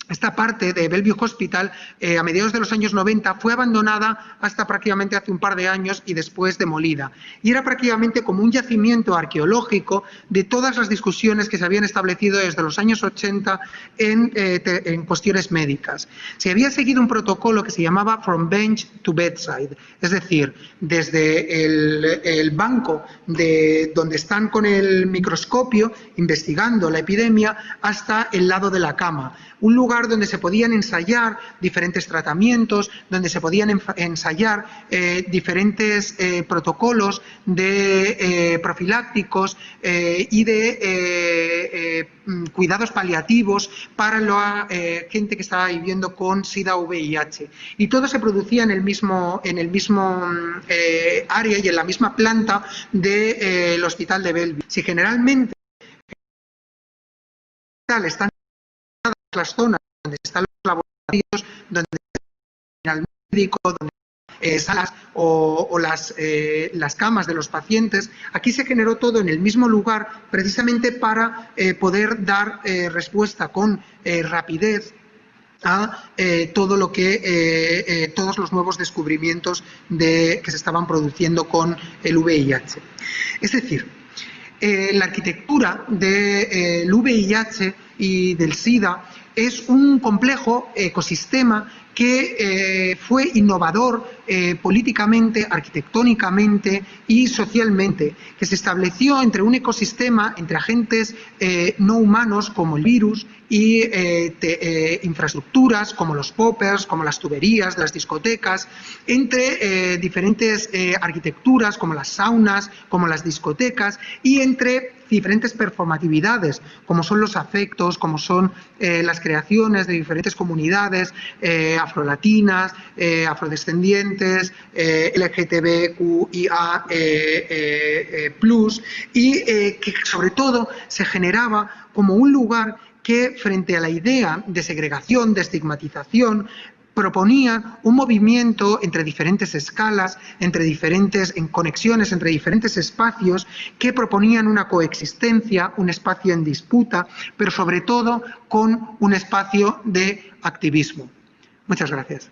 esta parte de Bellevue Hospital, a mediados de los años 90, fue abandonada hasta prácticamente hace un par de años y después demolida. Y era prácticamente como un yacimiento arqueológico de todas las discusiones que se habían establecido desde los años 80 en cuestiones médicas. Se había seguido un protocolo que se llamaba From Bench to Bedside, es decir, desde el banco donde están con el microscopio investigando la epidemia hasta el lado de la cama. Un lugar donde se podían ensayar diferentes tratamientos, donde se podían ensayar diferentes protocolos de profilácticos y de cuidados paliativos para la gente que estaba viviendo con SIDA o VIH. Y todo se producía en el mismo área y en la misma planta del Hospital de Bellevue. Si generalmente están las zonas donde están los laboratorios, donde está el médico, donde salas o las camas de los pacientes, aquí se generó todo en el mismo lugar precisamente para poder dar respuesta con rapidez a todo lo que todos los nuevos descubrimientos que se estaban produciendo con el VIH. Es decir, la arquitectura del VIH y del SIDA es un complejo ecosistema que fue innovador políticamente, arquitectónicamente y socialmente, que se estableció entre un ecosistema, entre agentes no humanos como el virus y infraestructuras como los poppers, como las tuberías, las discotecas, entre diferentes arquitecturas como las saunas, como las discotecas y entre diferentes performatividades, como son los afectos, como son las creaciones de diferentes comunidades afrolatinas, afrodescendientes, LGTBQIA+, y que sobre todo se generaba como un lugar que, frente a la idea de segregación, de estigmatización, proponía un movimiento entre diferentes escalas, en conexiones entre diferentes espacios que proponían una coexistencia, un espacio en disputa, pero sobre todo con un espacio de activismo. Muchas gracias.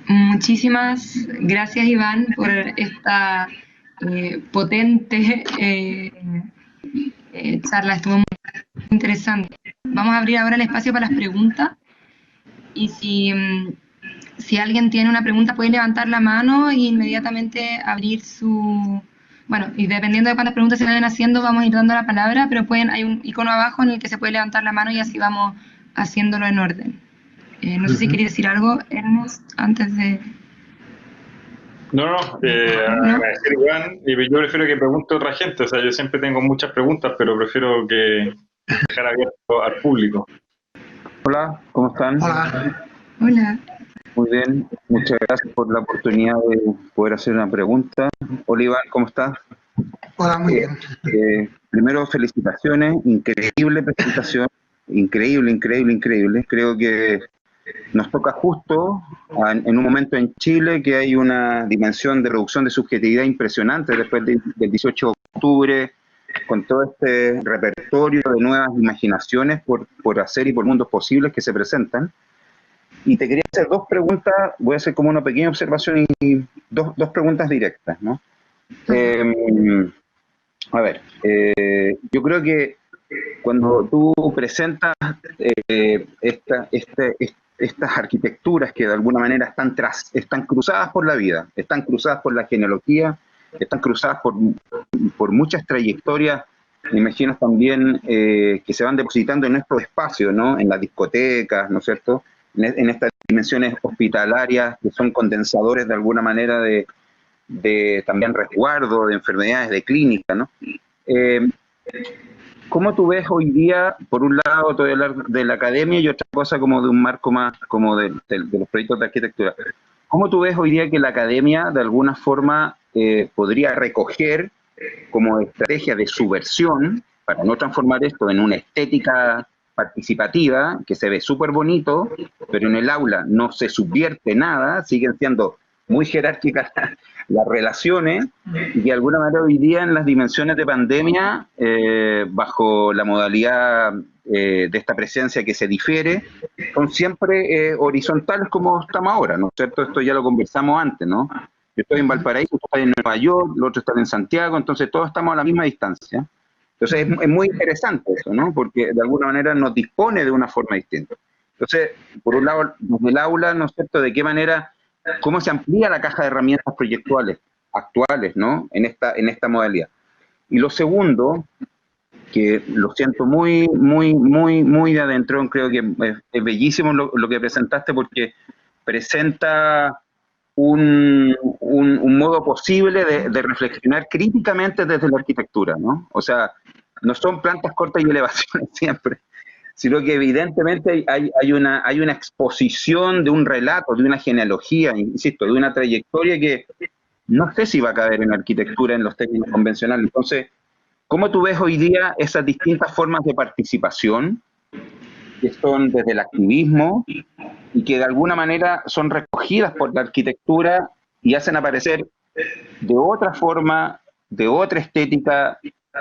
Muchísimas gracias, Iván, por esta potente charla. Estuvo muy interesante. Vamos a abrir ahora el espacio para las preguntas. Y si alguien tiene una pregunta puede levantar la mano e inmediatamente abrir su... Bueno, y dependiendo de cuántas preguntas se vayan haciendo vamos a ir dando la palabra, pero hay un icono abajo en el que se puede levantar la mano y así vamos haciéndolo en orden. No sé si quería decir algo, Ernest, antes de... No, agradecer, Iván, y yo prefiero que pregunte otra gente, o sea, yo siempre tengo muchas preguntas, pero prefiero que dejar abierto al público. Hola, ¿cómo están? Hola. Hola. Muy bien, muchas gracias por la oportunidad de poder hacer una pregunta. Hola, Iván, ¿cómo estás? Hola, muy bien. Primero, felicitaciones, increíble presentación, increíble. Creo que nos toca justo en un momento en Chile que hay una dimensión de reducción de subjetividad impresionante después del 18 de octubre, con todo este repertorio de nuevas imaginaciones por hacer y por mundos posibles que se presentan. Y te quería hacer dos preguntas, voy a hacer como una pequeña observación y dos preguntas directas, ¿no? Yo creo que cuando tú presentas estas arquitecturas que de alguna manera están cruzadas por la vida, están cruzadas por la genealogía, están cruzadas por muchas trayectorias, me imagino también que se van depositando en nuestro espacio, ¿no? En las discotecas, ¿no es cierto? En estas dimensiones hospitalarias que son condensadores de alguna manera de también resguardo de enfermedades, de clínica, ¿no? ¿Cómo tú ves hoy día, por un lado, te voy a hablar de la academia y otra cosa como de un marco más, como de los proyectos de arquitectura? ¿Cómo tú ves hoy día que la academia, de alguna forma, podría recoger como estrategia de subversión, para no transformar esto en una estética participativa, que se ve súper bonito, pero en el aula no se subvierte nada, siguen siendo muy jerárquicas las relaciones, y de alguna manera hoy día en las dimensiones de pandemia, bajo la modalidad de esta presencia que se difiere, son siempre horizontales como estamos ahora, ¿no es cierto? Esto ya lo conversamos antes, ¿no? Yo estoy en Valparaíso, tú estás en Nueva York, los otros están en Santiago, entonces todos estamos a la misma distancia. Entonces es muy interesante eso, ¿no? Porque de alguna manera nos dispone de una forma distinta. Entonces, por un lado, desde el aula, ¿no es cierto?, de qué manera, cómo se amplía la caja de herramientas proyectuales actuales, ¿no?, en esta modalidad. Y lo segundo, que lo siento muy de adentro, creo que es bellísimo lo que presentaste, porque presenta un modo posible de reflexionar críticamente desde la arquitectura, ¿no? O sea, no son plantas cortas y elevaciones siempre, sino que evidentemente hay una exposición de un relato, de una genealogía, insisto, de una trayectoria que no sé si va a caber en arquitectura en los términos convencionales. Entonces, ¿cómo tú ves hoy día esas distintas formas de participación que son desde el activismo y que de alguna manera son recogidas por la arquitectura y hacen aparecer de otra forma, de otra estética,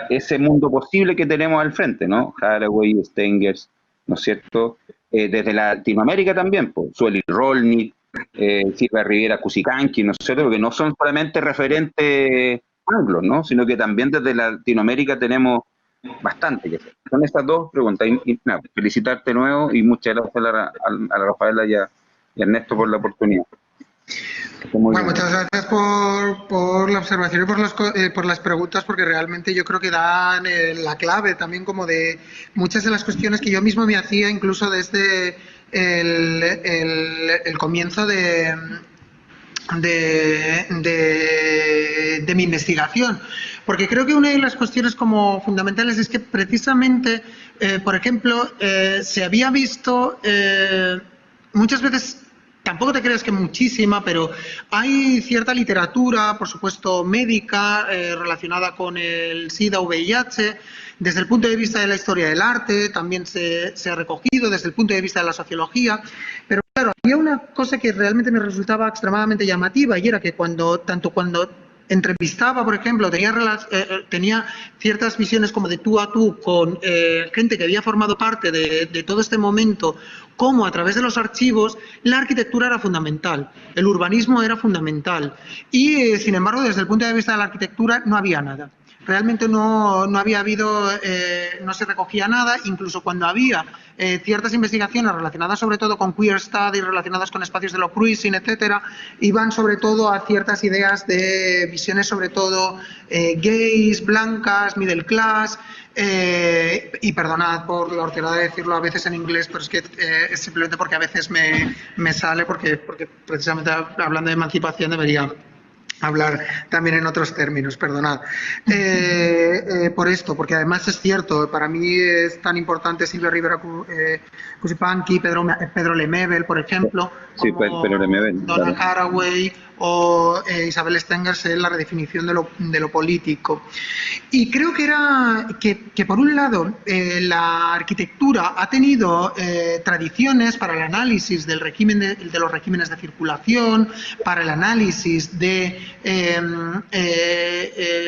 ese mundo posible que tenemos al frente, ¿no? Haraway, Stengers, ¿no es cierto? Desde Latinoamérica también, pues, Sueli Rolnik, Silvia Rivera Cusicanqui, ¿no es cierto? Que no son solamente referentes anglos, ¿no? Sino que también desde Latinoamérica tenemos bastante que hacer. Son estas dos preguntas. Y nada, felicitarte de nuevo y muchas gracias a la Rafaela y a Ernesto por la oportunidad. Bueno, muchas gracias por la observación y por las preguntas, porque realmente yo creo que dan la clave también como de muchas de las cuestiones que yo mismo me hacía incluso desde el comienzo de mi investigación, porque creo que una de las cuestiones como fundamentales es que precisamente, por ejemplo, se había visto muchas veces, tampoco te creas que muchísima, pero hay cierta literatura, por supuesto médica, relacionada con el SIDA o VIH, desde el punto de vista de la historia del arte, también se ha recogido desde el punto de vista de la sociología, pero claro, había una cosa que realmente me resultaba extremadamente llamativa, y era que cuando entrevistaba, por ejemplo, tenía ciertas visiones como de tú a tú con gente que había formado parte de todo este momento, como a través de los archivos, la arquitectura era fundamental, el urbanismo era fundamental, y sin embargo, desde el punto de vista de la arquitectura no había nada. Realmente no había habido, no se recogía nada, incluso cuando había ciertas investigaciones relacionadas sobre todo con queer studies, relacionadas con espacios de lo cruising, etcétera, iban sobre todo a ciertas ideas de visiones sobre todo gays, blancas, middle class, y perdonad por la horterada de decirlo a veces en inglés, pero es que es simplemente porque a veces me sale, porque precisamente hablando de emancipación debería hablar también en otros términos, perdonad. Por esto, porque además es cierto, para mí es tan importante Silvia Rivera Cusicanqui, Pedro Lemebel, por ejemplo, sí, Pedro Lemebel, Donna claro. Haraway o Isabel Stengers en la redefinición de lo político. Y creo que por un lado la arquitectura ha tenido tradiciones para el análisis del régimen de los regímenes de circulación, para el análisis de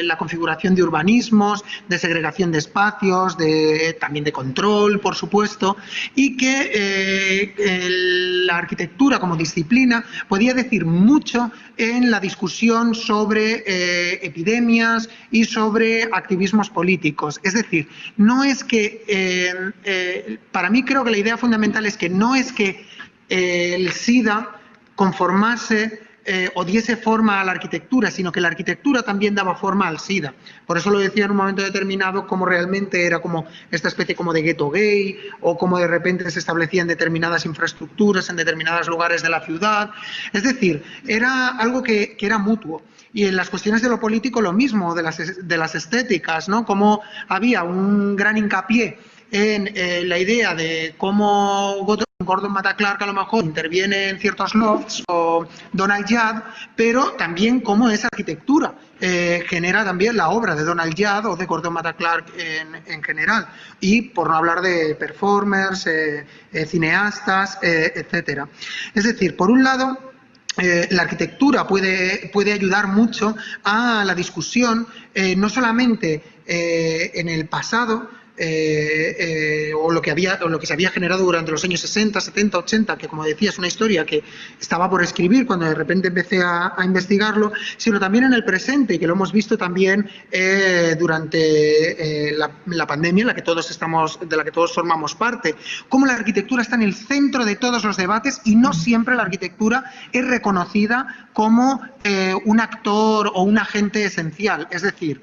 la configuración de urbanismos, de segregación de espacios, también de control, por supuesto, y que la arquitectura como disciplina podía decir mucho en la discusión sobre epidemias y sobre activismos políticos. Es decir, no es que, para mí creo que la idea fundamental es que no es que el SIDA conformase o diese forma a la arquitectura, sino que la arquitectura también daba forma al SIDA. Por eso lo decía en un momento determinado, como realmente era como esta especie como de gueto gay, o como de repente se establecían determinadas infraestructuras en determinados lugares de la ciudad. Es decir, era algo que era mutuo. Y en las cuestiones de lo político lo mismo, de las estéticas, ¿no? Como había un gran hincapié en la idea de cómo Gordon Matta Clark a lo mejor interviene en ciertos lofts, o Donald Judd, pero también cómo esa arquitectura genera también la obra de Donald Judd o de Gordon Matta Clark en general, y por no hablar de performers, cineastas, etcétera. Es decir, por un lado, la arquitectura puede ayudar mucho a la discusión, no solamente en el pasado, o lo que se había generado durante los años 60, 70, 80, que como decía es una historia que estaba por escribir cuando de repente empecé a investigarlo, sino también en el presente, y que lo hemos visto también durante la pandemia de la que todos formamos parte, cómo la arquitectura está en el centro de todos los debates y no siempre la arquitectura es reconocida como un actor o un agente esencial. Es decir,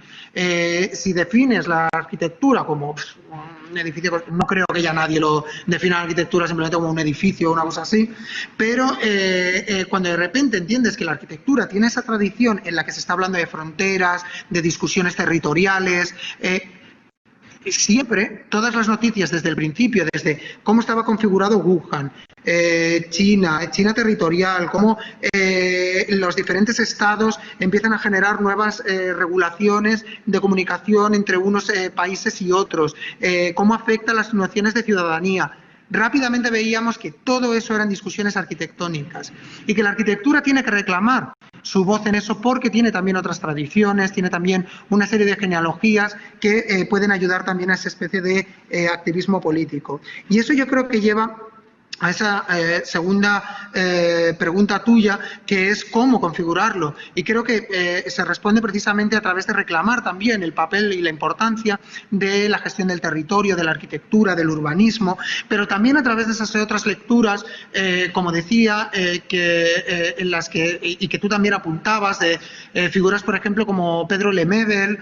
si defines la arquitectura como un edificio, no creo que ya nadie lo defina la arquitectura simplemente como un edificio o una cosa así, pero cuando de repente entiendes que la arquitectura tiene esa tradición en la que se está hablando de fronteras, de discusiones territoriales, siempre, todas las noticias desde el principio, desde cómo estaba configurado Wuhan, China territorial, cómo los diferentes estados empiezan a generar nuevas regulaciones de comunicación entre unos países y otros, cómo afecta las nociones de ciudadanía. Rápidamente veíamos que todo eso eran discusiones arquitectónicas y que la arquitectura tiene que reclamar su voz en eso porque tiene también otras tradiciones, tiene también una serie de genealogías que pueden ayudar también a esa especie de activismo político. Y eso yo creo que lleva a esa segunda pregunta tuya, que es cómo configurarlo. Y creo que se responde precisamente a través de reclamar también el papel y la importancia de la gestión del territorio, de la arquitectura, del urbanismo, pero también a través de esas otras lecturas, como decía, en las que tú también apuntabas, de figuras, por ejemplo, como Pedro Lemebel,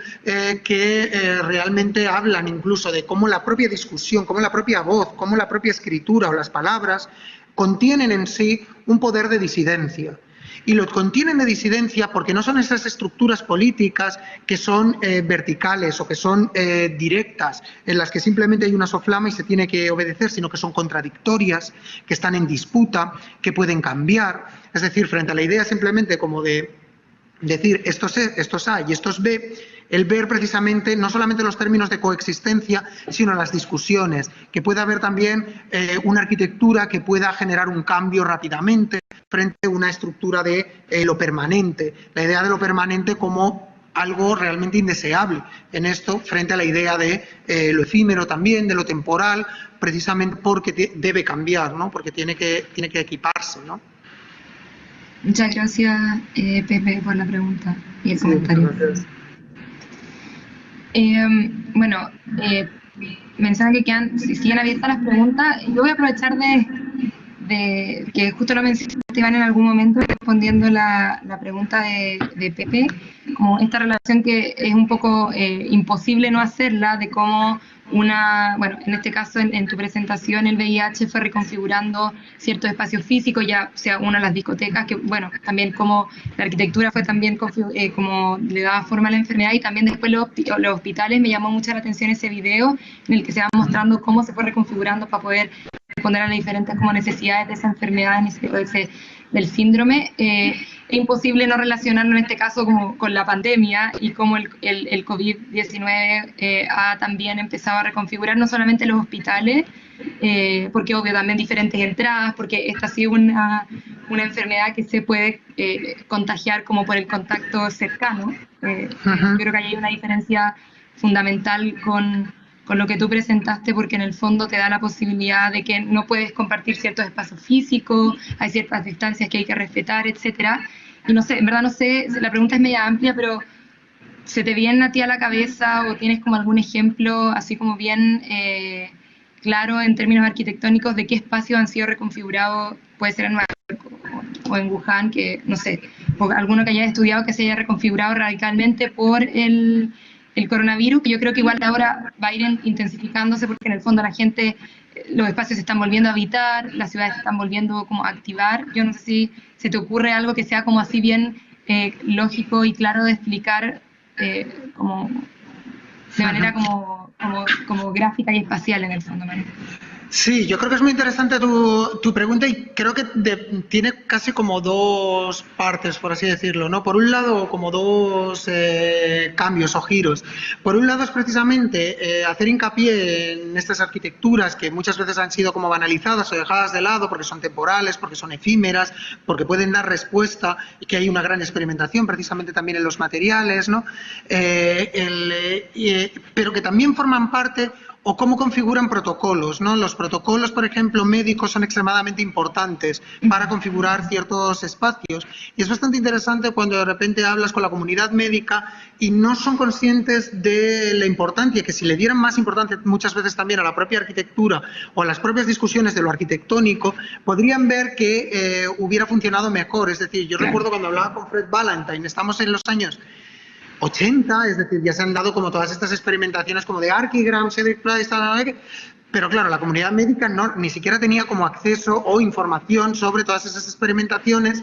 que realmente hablan incluso de cómo la propia discusión, cómo la propia voz, cómo la propia escritura o las palabras contienen en sí un poder de disidencia. Y lo contienen de disidencia porque no son esas estructuras políticas que son verticales o que son directas, en las que simplemente hay una soflama y se tiene que obedecer, sino que son contradictorias, que están en disputa, que pueden cambiar. Es decir, frente a la idea simplemente como de decir esto es A y esto es B, el ver precisamente no solamente los términos de coexistencia, sino las discusiones, que pueda haber también una arquitectura que pueda generar un cambio rápidamente frente a una estructura de lo permanente, la idea de lo permanente como algo realmente indeseable en esto, frente a la idea de lo efímero también, de lo temporal, precisamente porque debe cambiar, ¿no? Porque tiene que equiparse, ¿no? Muchas gracias, Pepe, por la pregunta y el comentario. Bueno, mencionan que siguen abiertas las preguntas. Yo voy a aprovechar de que justo lo mencionaste, Iván, en algún momento, respondiendo la pregunta de Pepe, como esta relación que es un poco imposible no hacerla, de cómo bueno, en este caso en tu presentación el VIH fue reconfigurando ciertos espacios físicos, ya sea una de las discotecas, que bueno, también como la arquitectura fue también como le daba forma a la enfermedad, y también después los hospitales. Me llamó mucho la atención ese video en el que se va mostrando cómo se fue reconfigurando para poder responder a las diferentes como necesidades de esa enfermedad del síndrome. Es imposible no relacionarlo en este caso como con la pandemia y cómo el COVID-19 ha también empezado a reconfigurar no solamente los hospitales, porque obvio también diferentes entradas, porque esta ha sido una enfermedad que se puede contagiar como por el contacto cercano. Yo creo que hay una diferencia fundamental con lo que tú presentaste, porque en el fondo te da la posibilidad de que no puedes compartir ciertos espacios físicos, hay ciertas distancias que hay que respetar, etcétera. Y no sé, en verdad no sé, la pregunta es media amplia, pero ¿se te viene a ti a la cabeza o tienes como algún ejemplo así como bien claro en términos arquitectónicos de qué espacios han sido reconfigurados? Puede ser en Nueva York o en Wuhan, que no sé, o alguno que haya estudiado que se haya reconfigurado radicalmente por el coronavirus, que yo creo que igual ahora va a ir intensificándose, porque en el fondo la gente, los espacios se están volviendo a habitar, las ciudades se están volviendo como a activar. Yo no sé si se te ocurre algo que sea como así bien lógico y claro de explicar como de manera como gráfica y espacial en el fondo, ¿no? Sí, yo creo que es muy interesante tu pregunta, y creo que tiene casi como dos partes, por así decirlo, ¿no? Por un lado, como dos cambios o giros. Por un lado es precisamente hacer hincapié en estas arquitecturas que muchas veces han sido como banalizadas o dejadas de lado porque son temporales, porque son efímeras, porque pueden dar respuesta, y que hay una gran experimentación precisamente también en los materiales, ¿no? Pero que también forman parte o cómo configuran protocolos, ¿no? Los protocolos, por ejemplo, médicos son extremadamente importantes para configurar ciertos espacios. Y es bastante interesante cuando de repente hablas con la comunidad médica y no son conscientes de la importancia, que si le dieran más importancia muchas veces también a la propia arquitectura o a las propias discusiones de lo arquitectónico, podrían ver que hubiera funcionado mejor. Es decir, yo recuerdo cuando hablaba con Fred Valentine, estamos en los años 80, es decir, ya se han dado como todas estas experimentaciones como de Archigram, Cedric Price, pero claro, la comunidad médica ni siquiera tenía como acceso o información sobre todas esas experimentaciones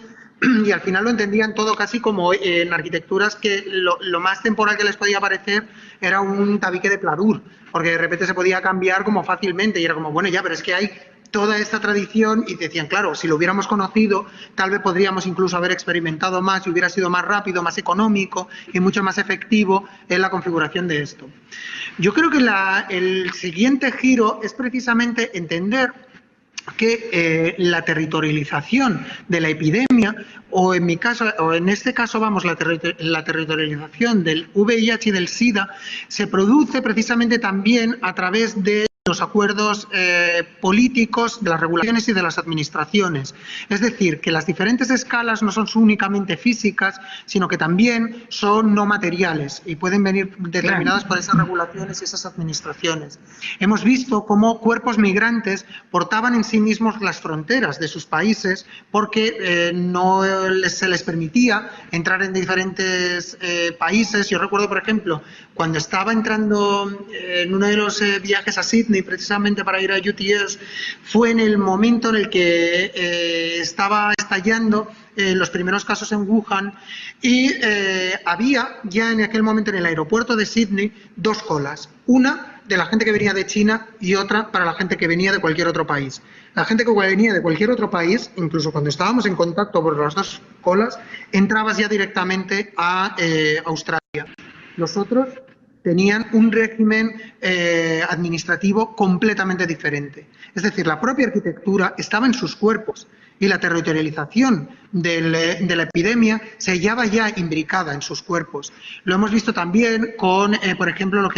y al final lo entendían todo casi como en arquitecturas que lo más temporal que les podía parecer era un tabique de pladur, porque de repente se podía cambiar como fácilmente y era como, bueno, ya, pero es que hay toda esta tradición y decían, claro, si lo hubiéramos conocido, tal vez podríamos incluso haber experimentado más y hubiera sido más rápido, más económico y mucho más efectivo en la configuración de esto. Yo creo que el siguiente giro es precisamente entender que la territorialización de la epidemia, o en mi caso, o en este caso, vamos, la territorialización del VIH y del SIDA, se produce precisamente también a través de los acuerdos políticos, de las regulaciones y de las administraciones. Es decir, que las diferentes escalas no son únicamente físicas, sino que también son no materiales y pueden venir determinadas por esas regulaciones y esas administraciones. Hemos visto cómo cuerpos migrantes portaban en sí mismos las fronteras de sus países porque no se les permitía entrar en diferentes países. Yo recuerdo, por ejemplo, cuando estaba entrando en uno de los viajes a Sydney, precisamente para ir a UTS, fue en el momento en el que estaba estallando los primeros casos en Wuhan y había ya en aquel momento en el aeropuerto de Sydney dos colas, una de la gente que venía de China y otra para la gente que venía de cualquier otro país. La gente que venía de cualquier otro país, incluso cuando estábamos en contacto por las dos colas, entrabas ya directamente a Australia. Los otros tenían un régimen administrativo completamente diferente. Es decir, la propia arquitectura estaba en sus cuerpos y la territorialización de la epidemia se hallaba ya imbricada en sus cuerpos. Lo hemos visto también con, por ejemplo, lo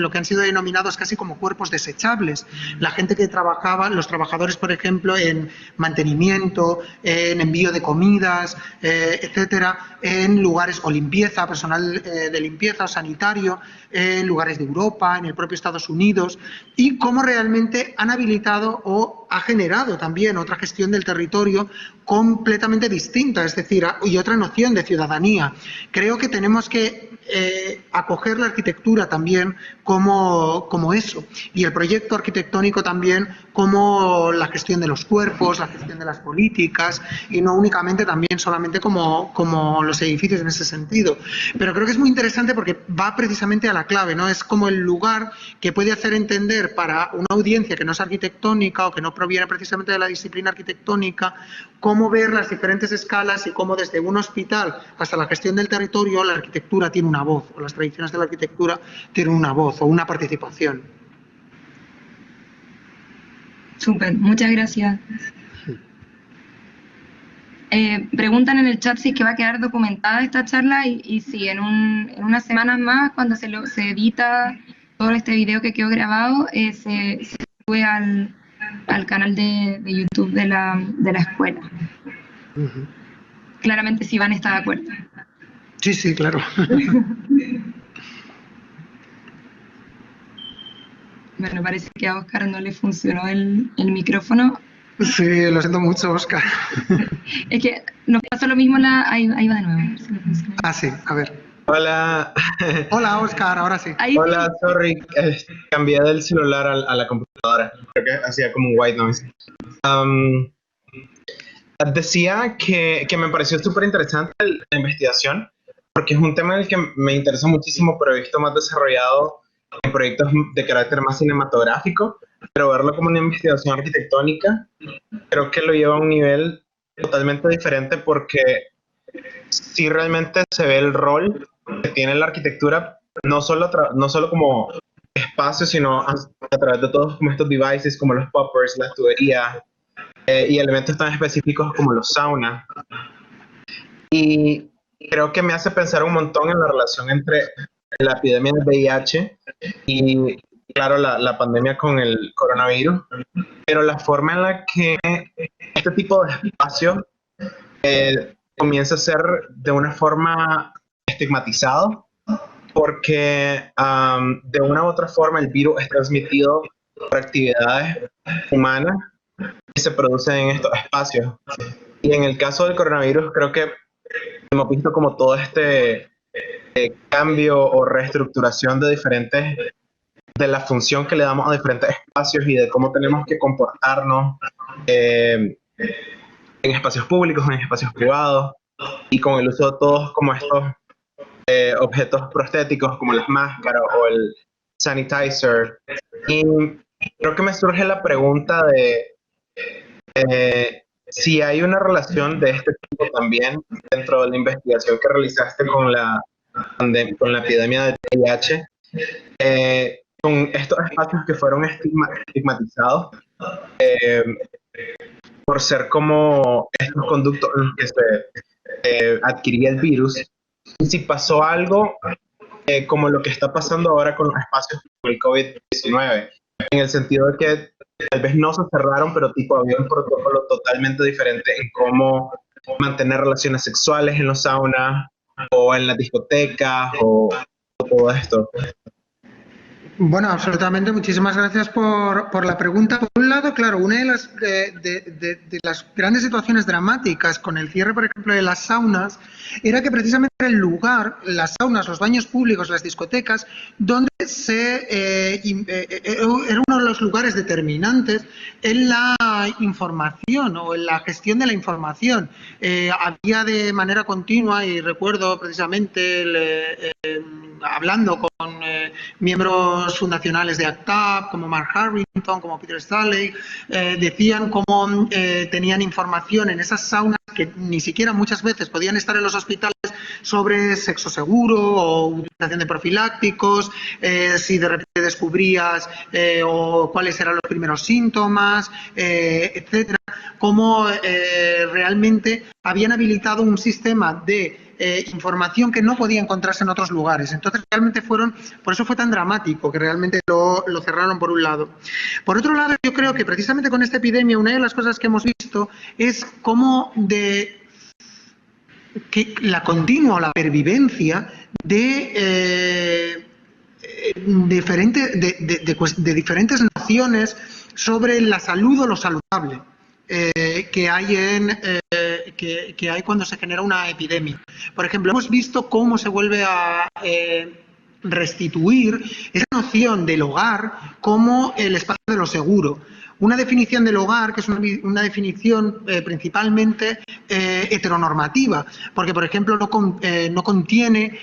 que han sido denominados casi como cuerpos desechables. La gente que trabajaba, los trabajadores, por ejemplo, en mantenimiento, en envío de comidas, etcétera, en lugares o limpieza, personal de limpieza o sanitario, en lugares de Europa, en el propio Estados Unidos, y cómo realmente han habilitado o ha generado también otra gestión del territorio completamente distinta, es decir, y otra noción de ciudadanía. Creo que tenemos que acoger la arquitectura también como eso, y el proyecto arquitectónico también como la gestión de los cuerpos, la gestión de las políticas, y no únicamente también solamente como los edificios en ese sentido. Pero creo que es muy interesante porque va precisamente a la clave, ¿no? Es como el lugar que puede hacer entender para una audiencia que no es arquitectónica o que no proviene precisamente de la disciplina arquitectónica, cómo ver las diferentes escalas y cómo desde un hospital hasta la gestión del territorio la arquitectura tiene una voz, o las tradiciones de la arquitectura tienen una voz o una participación. Súper, muchas gracias. Preguntan en el chat si es que va a quedar documentada esta charla y si en unas semanas más, cuando se edita todo este video que quedó grabado, se sube al canal de YouTube de la escuela. Claramente si Iván está de acuerdo. Sí, sí, claro. Bueno, parece que a Óscar no le funcionó el micrófono. Sí, lo siento mucho, Óscar. Es que nos pasó lo mismo ahí va de nuevo. Si no funciona. Ah, sí, a ver. Hola. Hola, Óscar, ahora sí. Ahí Hola, sí. sorry. Cambié del celular a la computadora. Creo que hacía como un white noise. Decía que me pareció súper interesante la investigación, porque es un tema en el que me interesa muchísimo, pero he visto más desarrollado en proyectos de carácter más cinematográfico, pero verlo como una investigación arquitectónica, creo que lo lleva a un nivel totalmente diferente, porque sí realmente se ve el rol que tiene la arquitectura, no solo como espacio, sino a través de todos como estos devices, como los poppers, las tuberías, y elementos tan específicos como los saunas. Y creo que me hace pensar un montón en la relación entre la epidemia del VIH y claro, la pandemia con el coronavirus, pero la forma en la que este tipo de espacio comienza a ser de una forma estigmatizado, porque de una u otra forma el virus es transmitido por actividades humanas que se producen en estos espacios. Y en el caso del coronavirus creo que hemos visto como todo este cambio o reestructuración de la función que le damos a diferentes espacios y de cómo tenemos que comportarnos en espacios públicos, en espacios privados, y con el uso de todos como estos objetos prostéticos como las máscaras o el sanitizer. Y creo que me surge la pregunta de si hay una relación de este tipo también dentro de la investigación que realizaste con la epidemia de VIH, con estos espacios que fueron estigmatizados por ser como estos conductos en los que se adquiría el virus. Y si pasó algo como lo que está pasando ahora con los espacios con el COVID-19, en el sentido de que tal vez no se cerraron, pero tipo había un protocolo totalmente diferente en cómo mantener relaciones sexuales en los saunas o en las discotecas o todo esto. Bueno, absolutamente. Muchísimas gracias por la pregunta. Por un lado, claro, una de las grandes situaciones dramáticas con el cierre, por ejemplo, de las saunas, era que precisamente era el lugar, las saunas, los baños públicos, las discotecas, donde era uno de los lugares determinantes en la información o en la gestión de la información. Había de manera continua, y recuerdo precisamente hablando con miembros fundacionales de ACT-UP, como Mark Harrington, como Peter Staley, decían cómo tenían información en esas saunas que ni siquiera muchas veces podían estar en los hospitales sobre sexo seguro o utilización de profilácticos, si de repente descubrías o cuáles eran los primeros síntomas, etcétera, cómo realmente habían habilitado un sistema de información que no podía encontrarse en otros lugares. Entonces realmente por eso fue tan dramático que realmente lo cerraron por un lado. Por otro lado, yo creo que precisamente con esta epidemia una de las cosas que hemos visto es cómo que la continua o la pervivencia de diferentes nociones sobre la salud o lo saludable que hay cuando se genera una epidemia. Por ejemplo, hemos visto cómo se vuelve a restituir esa noción del hogar como el espacio de lo seguro. Una definición del hogar que es una definición principalmente heteronormativa, porque, por ejemplo, no contiene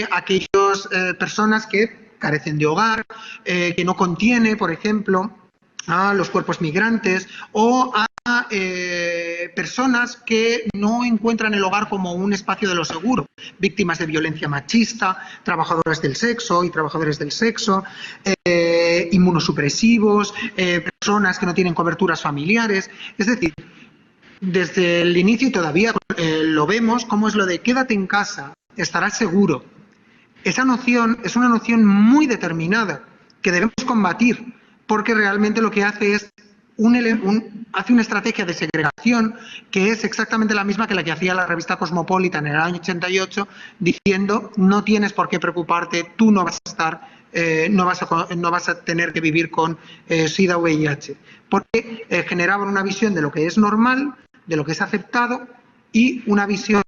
aquellas personas que carecen de hogar, que no contiene, por ejemplo, a los cuerpos migrantes o a personas que no encuentran el hogar como un espacio de lo seguro, víctimas de violencia machista, trabajadoras del sexo y trabajadores del sexo, inmunosupresivos, personas que no tienen coberturas familiares. Es decir, desde el inicio y todavía lo vemos, como es lo de quédate en casa, estarás seguro. Esa noción es una noción muy determinada que debemos combatir, porque realmente lo que hace es hace una estrategia de segregación que es exactamente la misma que la que hacía la revista Cosmopolitan en el año 88, diciendo no tienes por qué preocuparte, tú no vas a estar, no vas a tener que vivir con SIDA o VIH, porque generaban una visión de lo que es normal, de lo que es aceptado, y una visión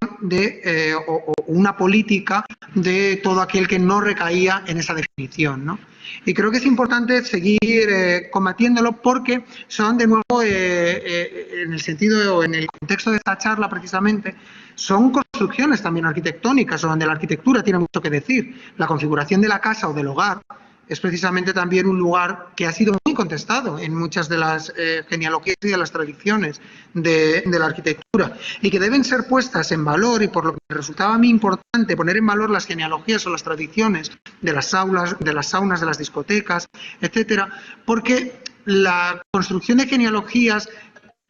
o una política de todo aquel que no recaía en esa definición, ¿no? Y creo que es importante seguir combatiéndolo porque son, de nuevo, en el sentido o en el contexto de esta charla precisamente, son construcciones también arquitectónicas, donde la arquitectura tiene mucho que decir. La configuración de la casa o del hogar es precisamente también un lugar que ha sido muy contestado en muchas de las genealogías y de las tradiciones de la arquitectura, y que deben ser puestas en valor, y por lo que me resultaba a mí importante poner en valor las genealogías o las tradiciones de las aulas, de las saunas, de las discotecas, etcétera, porque la construcción de genealogías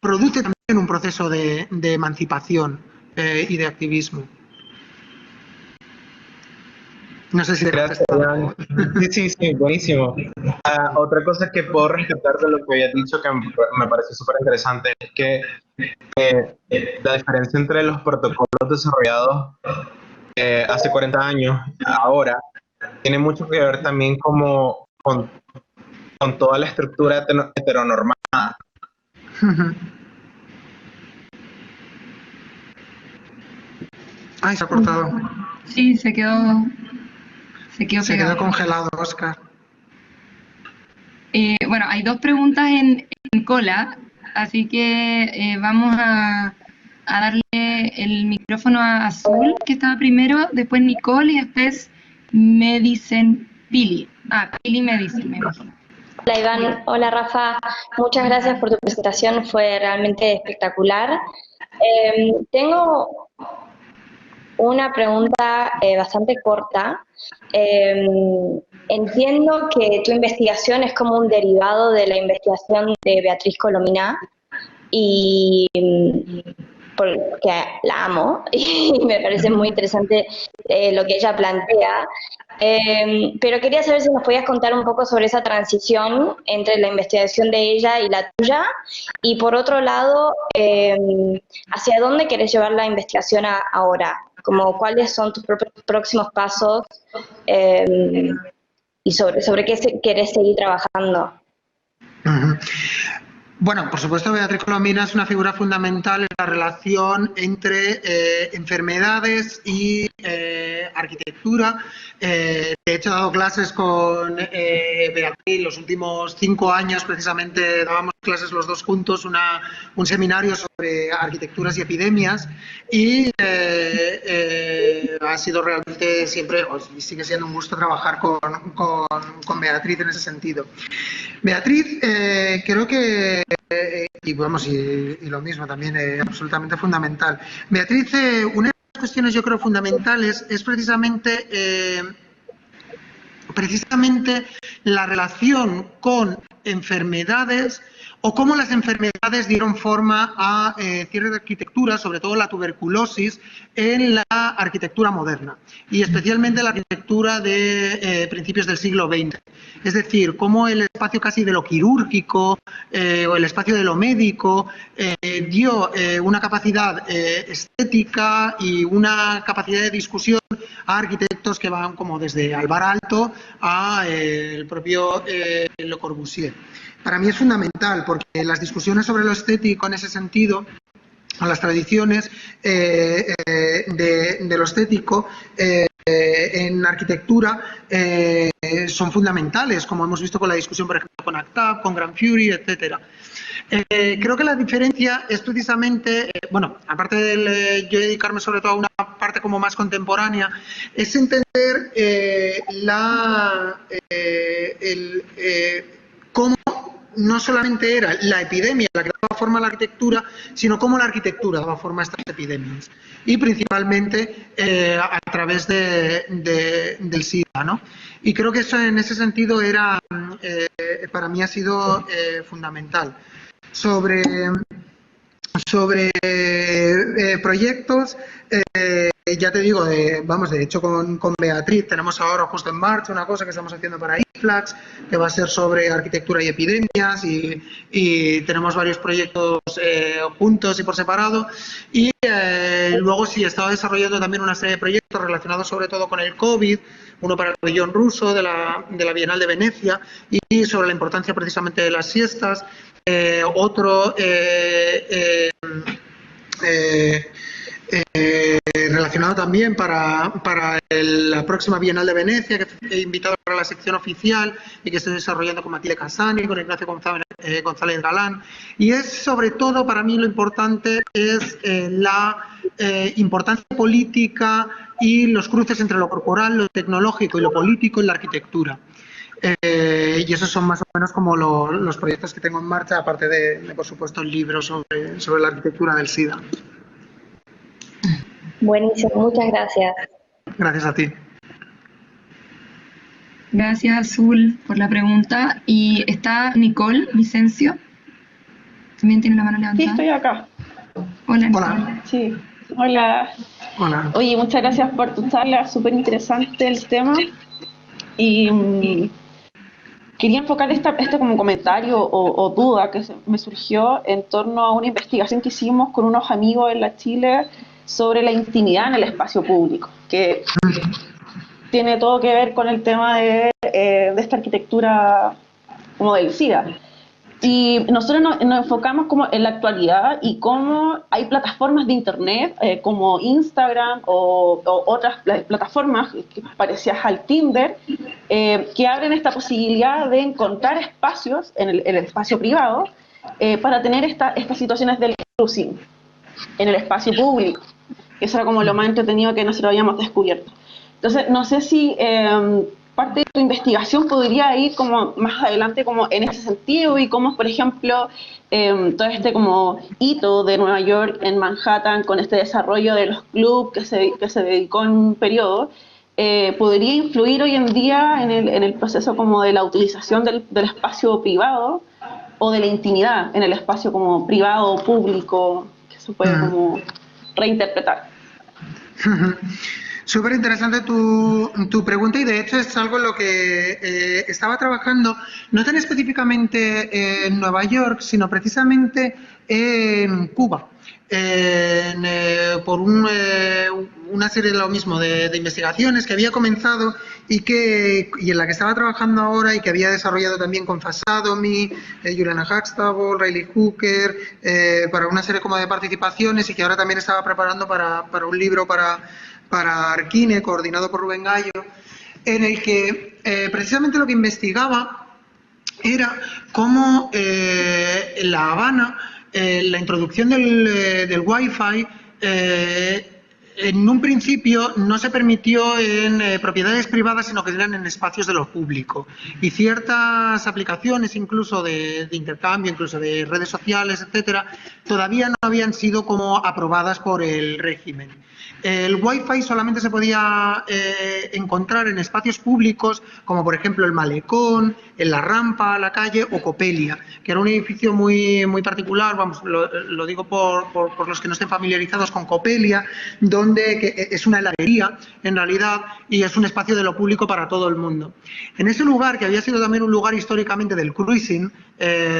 produce también un proceso de emancipación y de activismo. No sé si he Gracias, contestado. Jan. Sí, buenísimo. Otra cosa que puedo rescatar de lo que había dicho que me pareció súper interesante es que la diferencia entre los protocolos desarrollados hace 40 años, ahora, tiene mucho que ver también como con toda la estructura heteronormada. Ay, se ha cortado. Sí, se quedó Se quedó pegado. congelado, Oscar. Bueno, hay dos preguntas en cola, así que vamos a darle el micrófono a Azul, que estaba primero, después Nicole y después me dicen Pili. Pili me dicen, me imagino. Hola Iván, hola Rafa, muchas gracias por tu presentación, fue realmente espectacular. Tengo una pregunta bastante corta. Entiendo que tu investigación es como un derivado de la investigación de Beatriz Colomina y porque la amo y me parece muy interesante lo que ella plantea. Pero quería saber si nos podías contar un poco sobre esa transición entre la investigación de ella y la tuya, y por otro lado, ¿hacia dónde querés llevar la investigación ahora? Como cuáles son tus próximos pasos y sobre qué querés seguir trabajando. Bueno, por supuesto, Beatriz Colomina es una figura fundamental en la relación entre enfermedades y arquitectura. De hecho, he dado clases con Beatriz los últimos 5 años, precisamente dábamos clases los dos juntos, un seminario sobre arquitecturas y epidemias, y ha sido realmente siempre, y sigue siendo un gusto trabajar con Beatriz en ese sentido. Beatriz, creo que, y vamos, y lo mismo también, absolutamente fundamental. Beatriz, una de las cuestiones yo creo fundamentales es precisamente la relación con enfermedades o cómo las enfermedades dieron forma a cierre de arquitectura, sobre todo la tuberculosis, en la arquitectura moderna y especialmente la arquitectura de principios del siglo XX. Es decir, cómo el espacio casi de lo quirúrgico o el espacio de lo médico dio una capacidad estética y una capacidad de discusión a arquitectos que van como desde Alvar Aalto a el propio Le Corbusier. Para mí es fundamental porque las discusiones sobre lo estético en ese sentido, o las tradiciones de lo estético en arquitectura son fundamentales, como hemos visto con la discusión, por ejemplo, con Actab, con Grand Fury, etcétera. Creo que la diferencia es precisamente, bueno, aparte de yo dedicarme sobre todo a una parte como más contemporánea, es entender cómo no solamente era la epidemia la que daba forma a la arquitectura, sino cómo la arquitectura daba forma a estas epidemias. Y principalmente a través del SIDA, ¿no? Y creo que eso en ese sentido era, para mí ha sido fundamental. Sobre proyectos, ya te digo, de hecho con Beatriz tenemos ahora justo en marcha una cosa que estamos haciendo para IFLAX, que va a ser sobre arquitectura y epidemias, y tenemos varios proyectos juntos y por separado, y luego sí he estado desarrollando también una serie de proyectos relacionados sobre todo con el COVID, uno para el pabellón ruso de la Bienal de Venecia y sobre la importancia precisamente de las siestas, otro relacionado también para la próxima Bienal de Venecia, que he invitado para la sección oficial y que estoy desarrollando con Matilde Casani, con Ignacio González Galán. Y es sobre todo, para mí lo importante es la importancia política y los cruces entre lo corporal, lo tecnológico y lo político en la arquitectura. Y esos son más o menos como los proyectos que tengo en marcha, aparte de por supuesto, el libro sobre la arquitectura del SIDA. Buenísimo, muchas gracias. Gracias a ti. Gracias, Azul, por la pregunta. Y está Nicole Vicencio. También tiene la mano levantada. Sí, estoy acá. Hola, Nicole. Hola. Sí. Hola. Hola. Oye, muchas gracias por tu charla, súper interesante el tema. Y quería enfocar este como comentario o duda que me surgió en torno a una investigación que hicimos con unos amigos en la Chile sobre la intimidad en el espacio público, que tiene todo que ver con el tema de esta arquitectura como del SIDA. Y nosotros nos enfocamos como en la actualidad y cómo hay plataformas de internet como Instagram o otras plataformas parecidas al Tinder que abren esta posibilidad de encontrar espacios en el espacio privado para tener estas situaciones del cruising en el espacio público. Eso era como lo más entretenido que nosotros habíamos descubierto. Entonces, no sé si parte de tu investigación podría ir como más adelante como en ese sentido y cómo, por ejemplo, todo este como hito de Nueva York en Manhattan con este desarrollo de los clubs que se dedicó en un periodo, podría influir hoy en día en el proceso como de la utilización del espacio privado o de la intimidad en el espacio como privado o público, que se puede como reinterpretar. Súper interesante tu pregunta y de hecho es algo en lo que estaba trabajando, no tan específicamente en Nueva York, sino precisamente en Cuba. Por una serie de lo mismo de investigaciones que había comenzado y en la que estaba trabajando ahora y que había desarrollado también con Fasadomi, Juliana Huxtable, Riley Hooker, para una serie como de participaciones y que ahora también estaba preparando para un libro para Arquine, coordinado por Rubén Gallo, en el que precisamente lo que investigaba era cómo en La Habana la introducción del Wi-Fi en un principio no se permitió en propiedades privadas, sino que eran en espacios de lo público. Y ciertas aplicaciones, incluso de intercambio, incluso de redes sociales, etcétera, todavía no habían sido como aprobadas por el régimen. El Wi-Fi solamente se podía encontrar en espacios públicos, como por ejemplo el Malecón, en la Rampa, la calle o Copelia, que era un edificio muy particular, vamos, lo digo por los que no estén familiarizados con Copelia, que es una heladería en realidad y es un espacio de lo público para todo el mundo. En ese lugar, que había sido también un lugar históricamente del cruising,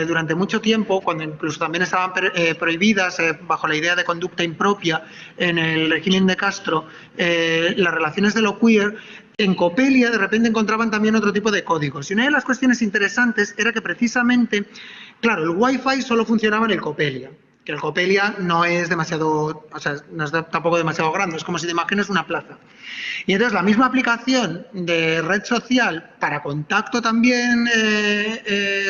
durante mucho tiempo, cuando incluso también estaban prohibidas bajo la idea de conducta impropia en el régimen de Castro, las relaciones de lo queer, en Copelia de repente encontraban también otro tipo de códigos. Y una de las cuestiones interesantes era que precisamente, claro, el Wi-Fi solo funcionaba en el Copelia, que el Copelia no es demasiado, o sea, no es tampoco demasiado grande, es como si te imaginas una plaza. Y entonces la misma aplicación de red social para contacto también,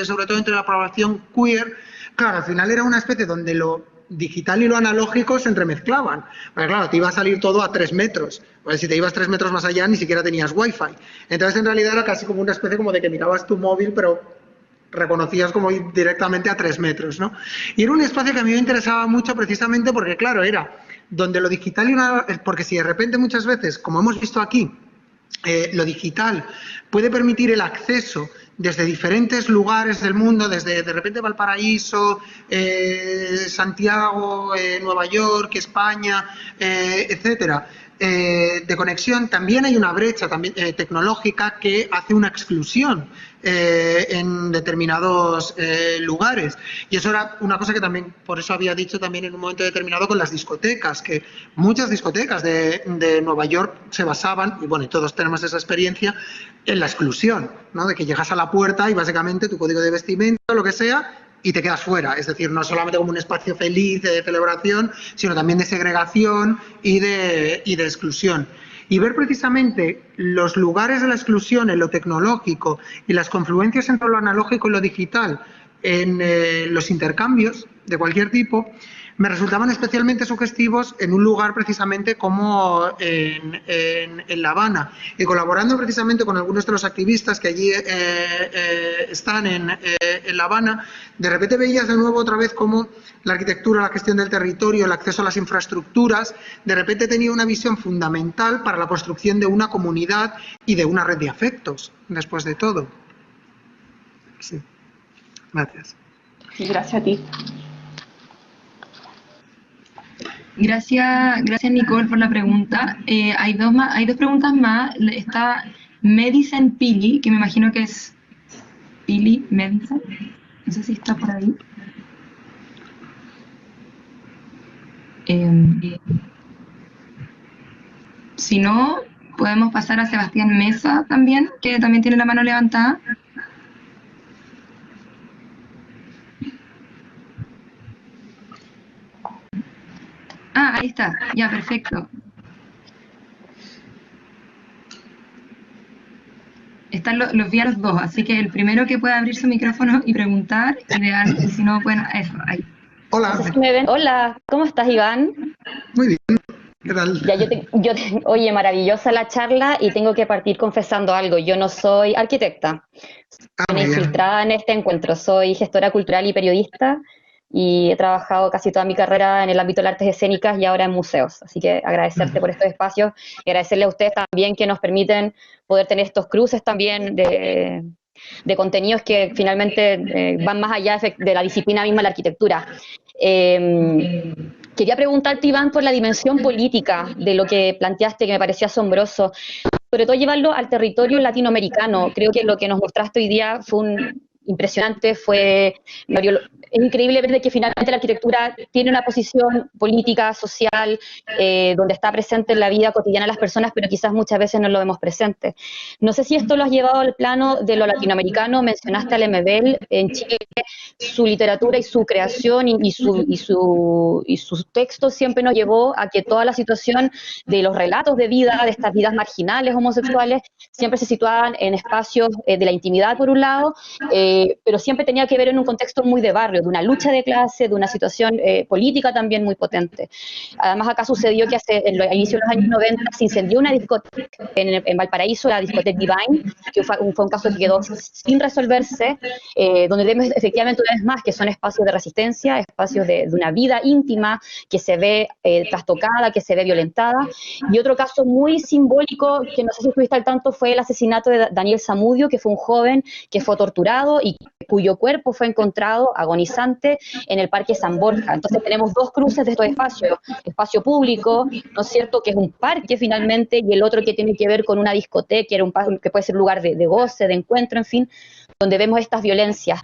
sobre todo entre la población queer, claro, al final era una especie donde lo digital y lo analógico se entremezclaban. Porque claro, te iba a salir todo a 3 metros. Pues si te ibas 3 metros más allá ni siquiera tenías wifi. Entonces en realidad era casi como una especie como de que mirabas tu móvil, pero reconocías como ir directamente a 3 metros, ¿no? Y era un espacio que a mí me interesaba mucho precisamente porque, claro, era donde lo digital y porque si de repente muchas veces, como hemos visto aquí, lo digital puede permitir el acceso desde diferentes lugares del mundo, desde de repente Valparaíso, Santiago, Nueva York, España, etcétera, de conexión, también hay una brecha también, tecnológica que hace una exclusión en determinados lugares. Y eso era una cosa que también, por eso había dicho también en un momento determinado con las discotecas, que muchas discotecas de Nueva York se basaban, y bueno, y todos tenemos esa experiencia, en la exclusión, ¿no? De que llegas a la puerta y básicamente tu código de vestimenta, lo que sea, y te quedas fuera. Es decir, no solamente como un espacio feliz de celebración, sino también de segregación y de exclusión. Y ver precisamente los lugares de la exclusión en lo tecnológico y las confluencias entre lo analógico y lo digital en los intercambios de cualquier tipo, me resultaban especialmente sugestivos en un lugar precisamente como en La Habana. Y colaborando precisamente con algunos de los activistas que allí están en La Habana, de repente veías de nuevo otra vez cómo la arquitectura, la gestión del territorio, el acceso a las infraestructuras, de repente tenía una visión fundamental para la construcción de una comunidad y de una red de afectos, después de todo. Sí. Gracias. Gracias a ti. Gracias Nicole por la pregunta. Hay dos preguntas más. Está Medicine Pili, que me imagino que es Pili Medicine. No sé si está por ahí. Si no, podemos pasar a Sebastián Mesa también, que también tiene la mano levantada. Ah, ahí está. Ya, perfecto. Están los vi a los dos, así que el primero que pueda abrir su micrófono y preguntar, ideal, y si no, bueno, eso, ahí. Hola. No sé si me ven. Hola, ¿cómo estás, Iván? Muy bien. ¿Qué tal? Ya, oye, maravillosa la charla y tengo que partir confesando algo. Yo no soy arquitecta, soy Muy bien. infiltrada en este encuentro. Soy gestora cultural y periodista y he trabajado casi toda mi carrera en el ámbito de las artes escénicas y ahora en museos. Así que agradecerte por estos espacios y agradecerle a ustedes también que nos permiten poder tener estos cruces también de contenidos que finalmente van más allá de la disciplina misma de la arquitectura. Quería preguntarte, Iván, por la dimensión política de lo que planteaste, que me pareció asombroso, sobre todo llevarlo al territorio latinoamericano. Creo que lo que nos mostraste hoy día fue impresionante, es increíble ver de que finalmente la arquitectura tiene una posición política, social, donde está presente en la vida cotidiana de las personas, pero quizás muchas veces no lo vemos presente. No sé si esto lo has llevado al plano de lo latinoamericano, mencionaste a Lemebel, en Chile su literatura y su creación y sus textos siempre nos llevó a que toda la situación de los relatos de vida, de estas vidas marginales homosexuales, siempre se situaban en espacios de la intimidad por un lado, pero siempre tenía que ver en un contexto muy de barrio, de una lucha de clase, de una situación política también muy potente. Además, acá sucedió que a inicios de los años 90 se incendió una discoteca en Valparaíso, la discoteca Divine, que fue un caso que quedó sin resolverse, donde vemos efectivamente una vez más que son espacios de resistencia, espacios de una vida íntima que se ve trastocada, que se ve violentada. Y otro caso muy simbólico, que no sé si estuviste al tanto, fue el asesinato de Daniel Zamudio, que fue un joven que fue torturado y cuyo cuerpo fue encontrado agonizante en el Parque San Borja. Entonces tenemos dos cruces de estos espacios, espacio público, ¿no es cierto?, que es un parque finalmente, y el otro que tiene que ver con una discoteca, que puede ser lugar de goce, de encuentro, en fin, donde vemos estas violencias.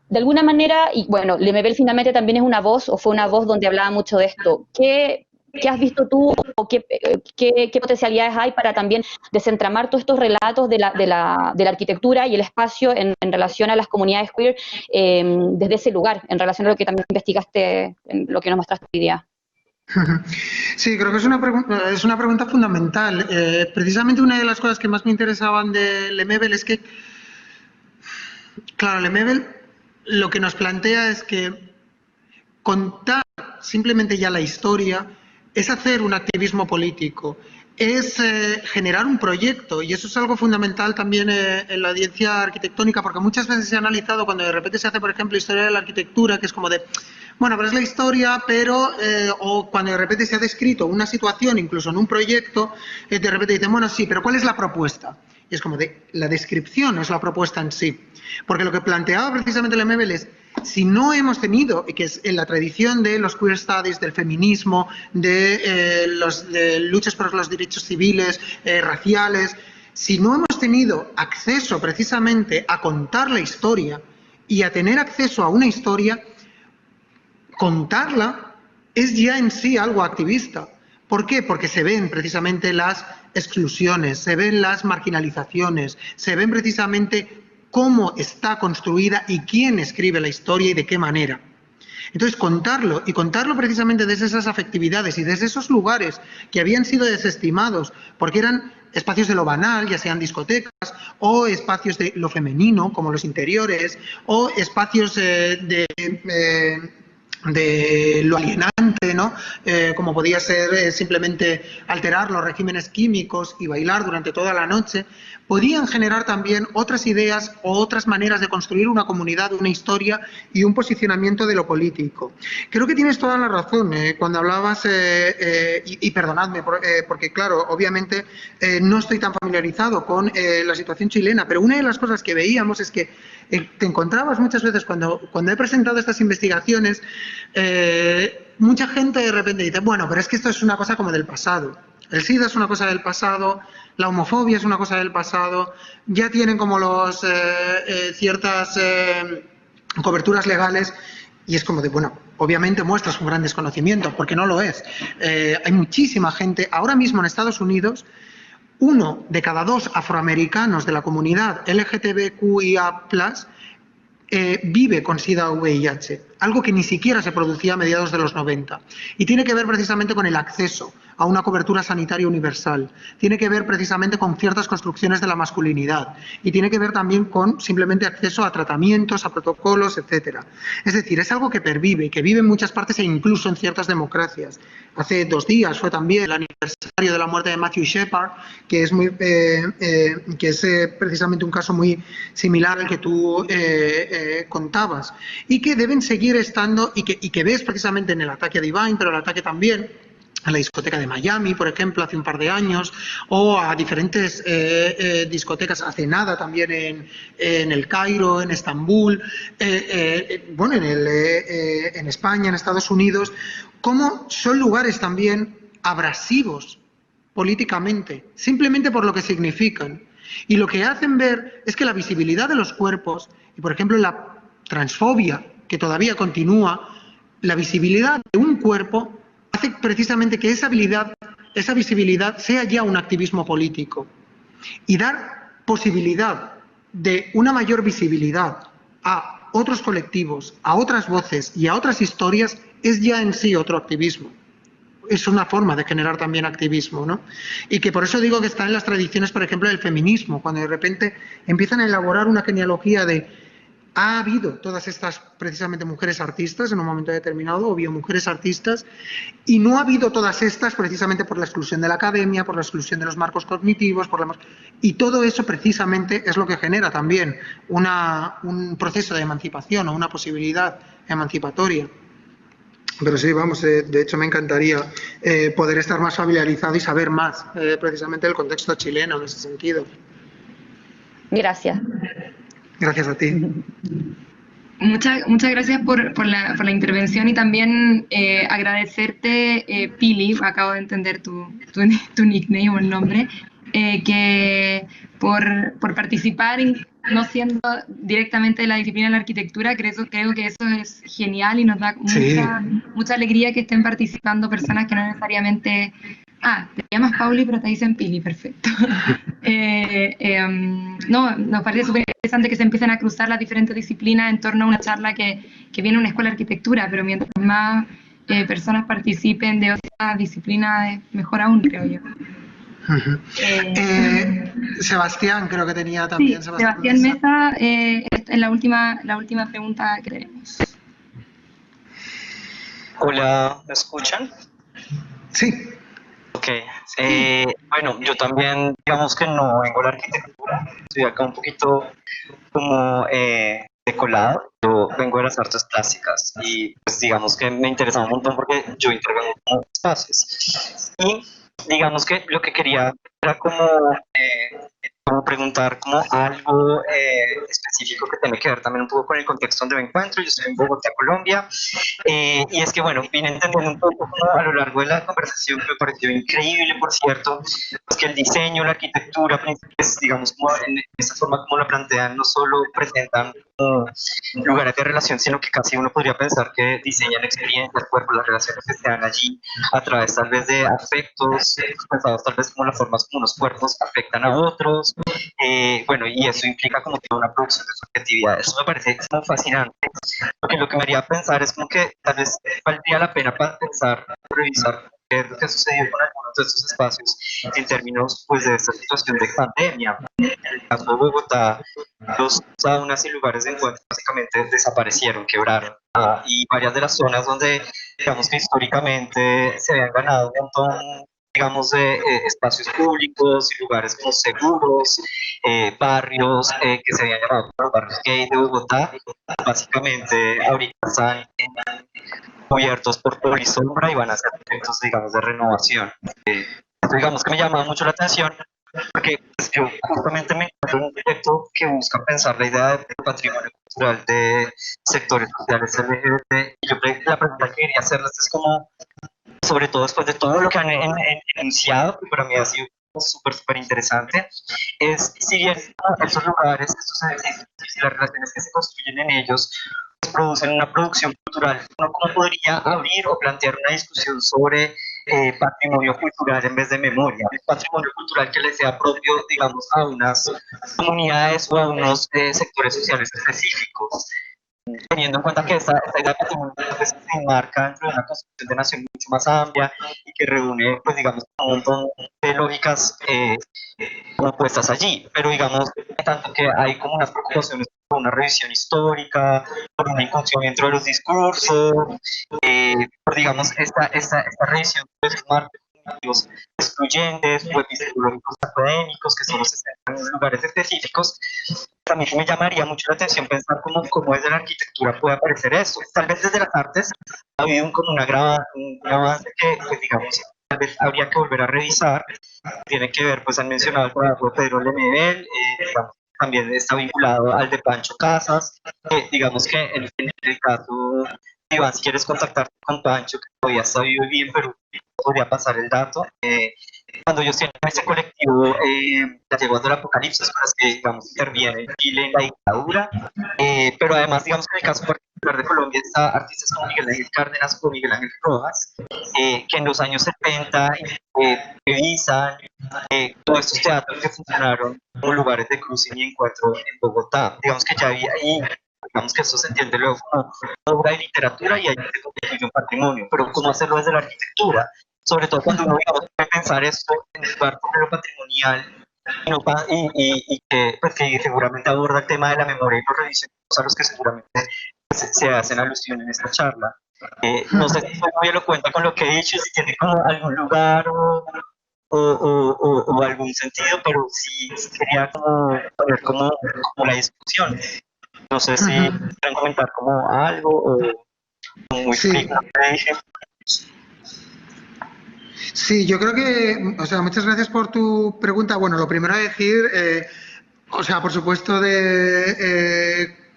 De alguna manera, y bueno, Lemebel finalmente también es una voz, o fue una voz donde hablaba mucho de esto. ¿Qué has visto tú o qué potencialidades hay para también desentramar todos estos relatos de la arquitectura y el espacio en relación a las comunidades queer desde ese lugar, en relación a lo que también investigaste, en lo que nos mostraste hoy día? Sí, creo que es una pregunta fundamental. Precisamente una de las cosas que más me interesaban de Lemebel es que, claro, Lemebel lo que nos plantea es que contar simplemente ya la historia es hacer un activismo político, es generar un proyecto, y eso es algo fundamental también en la audiencia arquitectónica, porque muchas veces se ha analizado cuando de repente se hace, por ejemplo, historia de la arquitectura, que es como de, bueno, pero es la historia, pero, o cuando de repente se ha descrito una situación, incluso en un proyecto, de repente dicen, bueno, sí, pero ¿cuál es la propuesta? Y es como de, la descripción es la propuesta en sí. Porque lo que planteaba precisamente Lemebel es, si no hemos tenido, que es en la tradición de los queer studies, del feminismo, de luchas por los derechos civiles, raciales, si no hemos tenido acceso precisamente a contar la historia y a tener acceso a una historia, contarla es ya en sí algo activista. ¿Por qué? Porque se ven precisamente las exclusiones, se ven las marginalizaciones, se ven precisamente cómo está construida y quién escribe la historia y de qué manera. Entonces, contarlo, y contarlo precisamente desde esas afectividades y desde esos lugares que habían sido desestimados, porque eran espacios de lo banal, ya sean discotecas, o espacios de lo femenino, como los interiores, o espacios de lo alienante, ¿no? Como podía ser simplemente alterar los regímenes químicos y bailar durante toda la noche, podían generar también otras ideas o otras maneras de construir una comunidad, una historia y un posicionamiento de lo político. Creo que tienes toda la razón cuando hablabas, y perdonadme, porque claro, obviamente no estoy tan familiarizado con la situación chilena, pero una de las cosas que veíamos es que te encontrabas muchas veces cuando he presentado estas investigaciones mucha gente de repente dice, bueno, pero es que esto es una cosa como del pasado. El SIDA es una cosa del pasado, la homofobia es una cosa del pasado, ya tienen como ciertas coberturas legales, y es como de, bueno, obviamente muestras un gran desconocimiento, porque no lo es. Hay muchísima gente, ahora mismo en Estados Unidos, 1 de cada 2 afroamericanos de la comunidad LGTBQIA+, vive con SIDA o VIH, algo que ni siquiera se producía a mediados de los 90. Y tiene que ver precisamente con el acceso a una cobertura sanitaria universal. Tiene que ver precisamente con ciertas construcciones de la masculinidad. Y tiene que ver también con simplemente acceso a tratamientos, a protocolos, etcétera. Es decir, es algo que pervive, que vive en muchas partes e incluso en ciertas democracias. Hace 2 días fue también el aniversario de la muerte de Matthew Shepard, que es precisamente un caso muy similar al que tú contabas, y que deben seguir estando, y que ves precisamente en el ataque a Divine, pero el ataque también a la discoteca de Miami, por ejemplo, hace un par de años, o a diferentes discotecas hace nada también en el Cairo, en Estambul, bueno, en España, en Estados Unidos, como son lugares también abrasivos políticamente, simplemente por lo que significan. Y lo que hacen ver es que la visibilidad de los cuerpos, y por ejemplo la transfobia, que todavía continúa, la visibilidad de un cuerpo hace precisamente que esa visibilidad sea ya un activismo político. Y dar posibilidad de una mayor visibilidad a otros colectivos, a otras voces y a otras historias es ya en sí otro activismo. Es una forma de generar también activismo, ¿no? Y que por eso digo que está en las tradiciones, por ejemplo, del feminismo, cuando de repente empiezan a elaborar una genealogía de ha habido todas estas precisamente mujeres artistas en un momento determinado, o biomujeres artistas, y no ha habido todas estas precisamente por la exclusión de la academia, por la exclusión de los marcos cognitivos, y todo eso precisamente es lo que genera también un proceso de emancipación o una posibilidad emancipatoria. Pero sí, vamos, de hecho me encantaría poder estar más familiarizado y saber más precisamente del contexto chileno en ese sentido. Gracias. Gracias a ti. Muchas gracias por la intervención y también agradecerte, Pili, acabo de entender tu nickname o el nombre, que por participar, no siendo directamente de la disciplina de la arquitectura, creo que eso es genial y nos da mucha alegría que estén participando personas que no necesariamente... te llamas Pauli, pero te dicen Pili, perfecto. No, nos parece súper interesante que se empiecen a cruzar las diferentes disciplinas en torno a una charla que viene de una escuela de arquitectura, pero mientras más personas participen de otras disciplinas, mejor aún, creo yo. Sebastián, creo que tenía también. Sí, Sebastián Mesa, esta es la última pregunta que tenemos. Hola, ¿me escuchan? Sí. Ok, bueno, yo también, digamos que no vengo de la arquitectura, estoy acá un poquito como decolado, yo vengo de las artes plásticas y pues digamos que me interesa un montón porque yo intervengo en espacios y digamos que lo que quería era como preguntar como algo específico que tiene que ver también un poco con el contexto donde me encuentro. Yo estoy en Bogotá, Colombia, y es que bueno, vine entendiendo un poco como a lo largo de la conversación, que me pareció increíble, por cierto, pues que el diseño, la arquitectura, pues, digamos como en esa forma como lo plantean, no solo presentan lugares de relación, sino que casi uno podría pensar que diseñan experiencias, cuerpos, las relaciones que se dan allí a través tal vez de afectos, pensados tal vez como las formas como los cuerpos afectan a otros, bueno, y eso implica como toda una producción de subjetividad. Eso me parece como fascinante, porque lo que me haría pensar es como que tal vez valdría la pena para pensar, revisar qué es lo que ha sucedido con algunos de estos espacios en términos pues de esta situación de pandemia. En el caso de Bogotá, los saunas y lugares de encuentro básicamente desaparecieron, quebraron, y varias de las zonas donde digamos que históricamente se habían ganado un montón, digamos, de espacios públicos y lugares como seguros, barrios que se habían llamado los barrios gay de Bogotá, básicamente ahorita están cubiertos por polisombra y van a ser proyectos, digamos, de renovación. Esto, digamos, que me llama mucho la atención porque pues, yo justamente me encuentro en un proyecto que busca pensar la idea de patrimonio cultural de sectores sociales LGBT. Y la pregunta que quería hacerles es como, sobre todo después de todo lo que han enunciado, que para mí ha sido súper interesante, es si bien esos lugares, estos edificios y las relaciones que se construyen en ellos pues, producen una producción cultural, ¿no? ¿Cómo podría abrir o plantear una discusión sobre patrimonio cultural en vez de memoria? Un patrimonio cultural que le sea propio, digamos, a unas comunidades o a unos sectores sociales específicos, teniendo en cuenta que esta idea de patrimonio pues, se enmarca dentro de una construcción de nación mucho más amplia y que reúne, pues digamos, un montón de lógicas puestas allí, pero digamos, tanto que hay como unas preocupaciones por una revisión histórica, por una incursión dentro de los discursos, por, digamos, esta revisión de esos marcos cognitivos excluyentes o epistemológicos académicos que solo se centran en lugares específicos. También me llamaría mucho la atención pensar cómo desde la arquitectura puede aparecer eso. Tal vez desde las artes ha habido un avance que, pues, digamos, tal vez habría que volver a revisar. Tiene que ver, pues han mencionado el trabajo de Pedro Lemebel, también está vinculado al de Pancho Casas, digamos que en el caso, Iván, si quieres contactarte con Pancho, que todavía está vivo y bien, pero podría pasar el dato. Cuando yo estoy en ese colectivo, Gallegos del Apocalipsis, con las que, digamos, interviene Chile en la dictadura, pero además, digamos que en el caso particular de Colombia está artistas como Miguel Ángel Cárdenas o Miguel Ángel Rojas, que en los años 70 revisan todos estos teatros que funcionaron como lugares de cruce y encuentro en Bogotá. Digamos que ya había ahí, digamos que eso se entiende luego como obra de literatura y ahí se constituye un patrimonio, pero ¿cómo hacerlo desde la arquitectura? Sobre todo cuando uno puede pensar esto en el lugar de lo patrimonial y que, pues, que seguramente aborda el tema de la memoria y los revisiones a los que seguramente pues, se hacen alusión en esta charla. No sé si soy muy elocuente con lo que he dicho, si tiene como algún lugar o algún sentido, pero sí quería como poner como la discusión. No sé si quieren comentar como algo o muy explico lo que dije. Sí, yo creo que, o sea, muchas gracias por tu pregunta. Bueno, lo primero a decir, o sea, por supuesto,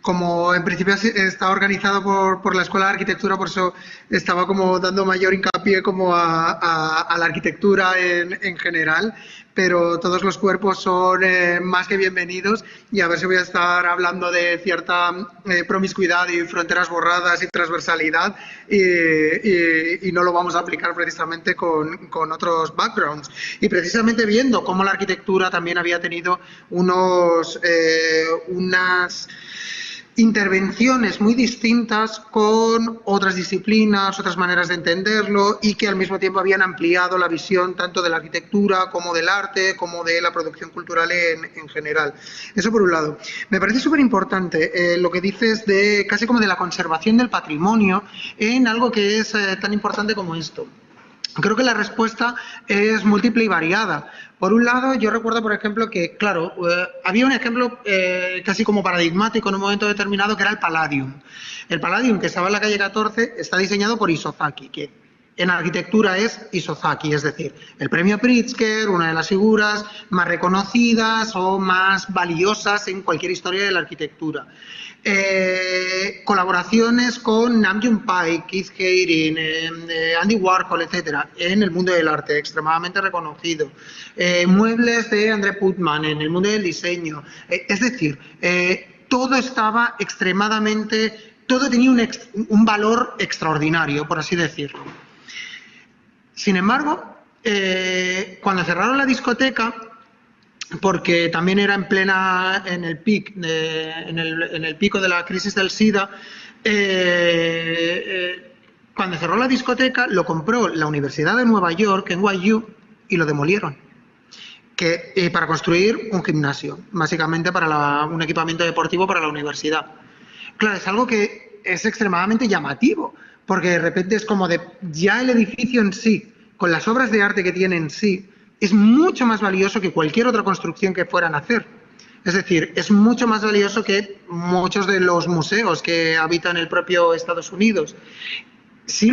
como en principio está organizado por la Escuela de Arquitectura, por eso estaba como dando mayor hincapié como a la arquitectura en general, pero todos los cuerpos son más que bienvenidos y a ver si voy a estar hablando de cierta promiscuidad y fronteras borradas y transversalidad y no lo vamos a aplicar precisamente con otros backgrounds. Y precisamente viendo cómo la arquitectura también había tenido unas intervenciones muy distintas con otras disciplinas, otras maneras de entenderlo y que al mismo tiempo habían ampliado la visión tanto de la arquitectura como del arte, como de la producción cultural en general. Eso por un lado. Me parece súper importante lo que dices de casi como de la conservación del patrimonio en algo que es tan importante como esto. Creo que la respuesta es múltiple y variada. Por un lado, yo recuerdo, por ejemplo, que, claro, había un ejemplo casi como paradigmático en un momento determinado, que era el Palladium. El Palladium, que estaba en la calle 14, está diseñado por Isozaki, que en arquitectura es Isozaki, es decir, el premio Pritzker, una de las figuras más reconocidas o más valiosas en cualquier historia de la arquitectura. Colaboraciones con Nam June Paik, Keith Haring, Andy Warhol, etcétera, en el mundo del arte, extremadamente reconocido. Muebles de André Putman en el mundo del diseño. Es decir, todo estaba extremadamente, todo tenía un valor extraordinario, por así decirlo. Sin embargo, cuando cerraron la discoteca, porque también era en el pico de la crisis del SIDA, cuando cerró la discoteca lo compró la Universidad de Nueva York, NYU, y lo demolieron para construir un gimnasio, básicamente para un equipamiento deportivo para la universidad. Claro, es algo que es extremadamente llamativo, porque de repente es como ya el edificio en sí, con las obras de arte que tiene en sí, es mucho más valioso que cualquier otra construcción que fueran a hacer. Es decir, es mucho más valioso que muchos de los museos que habitan el propio Estados Unidos. Sí,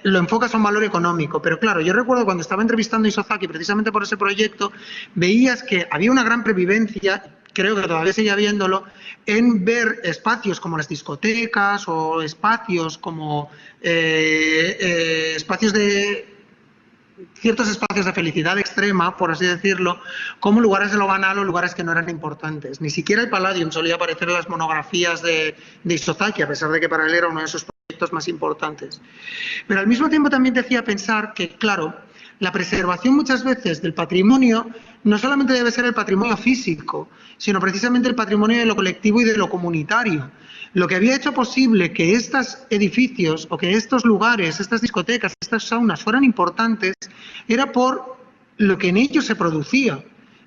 lo enfocas a un valor económico, pero claro, yo recuerdo cuando estaba entrevistando a Isozaki precisamente por ese proyecto, veías que había una gran previvencia, creo que todavía sigue habiéndolo, en ver espacios como las discotecas o espacios como ciertos espacios de felicidad extrema, por así decirlo, como lugares de lo banal o lugares que no eran importantes. Ni siquiera el Palladium solía aparecer en las monografías de Isozaki, a pesar de que para él era uno de sus proyectos más importantes. Pero al mismo tiempo también te hacía pensar que, claro, la preservación muchas veces del patrimonio no solamente debe ser el patrimonio físico, sino precisamente el patrimonio de lo colectivo y de lo comunitario. Lo que había hecho posible que estos edificios o que estos lugares, estas discotecas, estas saunas fueran importantes era por lo que en ellos se producía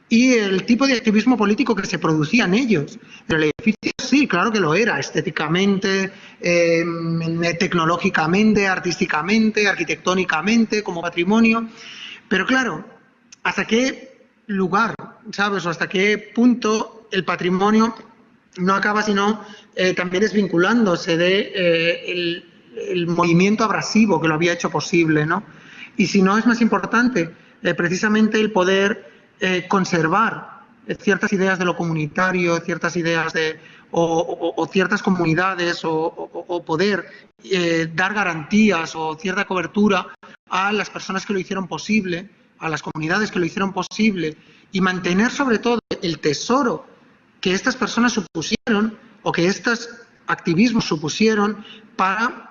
y el tipo de activismo político que se producía en ellos. Pero el edificio sí, claro que lo era, estéticamente, tecnológicamente, artísticamente, arquitectónicamente, como patrimonio. Pero claro, ¿hasta qué lugar, sabes, o hasta qué punto el patrimonio no acaba sino también desvinculándose de el movimiento abrasivo que lo había hecho posible, ¿no? Y si no es más importante precisamente el poder conservar ciertas ideas de lo comunitario, ciertas ideas o ciertas comunidades o poder dar garantías o cierta cobertura a las personas que lo hicieron posible, a las comunidades que lo hicieron posible y mantener sobre todo el tesoro que estas personas supusieron o que estos activismos supusieron para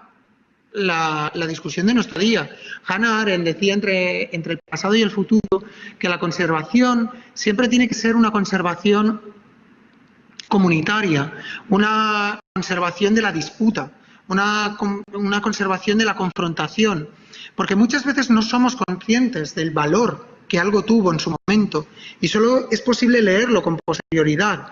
la discusión de nuestro día. Hannah Arendt decía entre el pasado y el futuro que la conservación siempre tiene que ser una conservación comunitaria, una conservación de la disputa, una conservación de la confrontación, porque muchas veces no somos conscientes del valor que algo tuvo en su momento y solo es posible leerlo con posterioridad.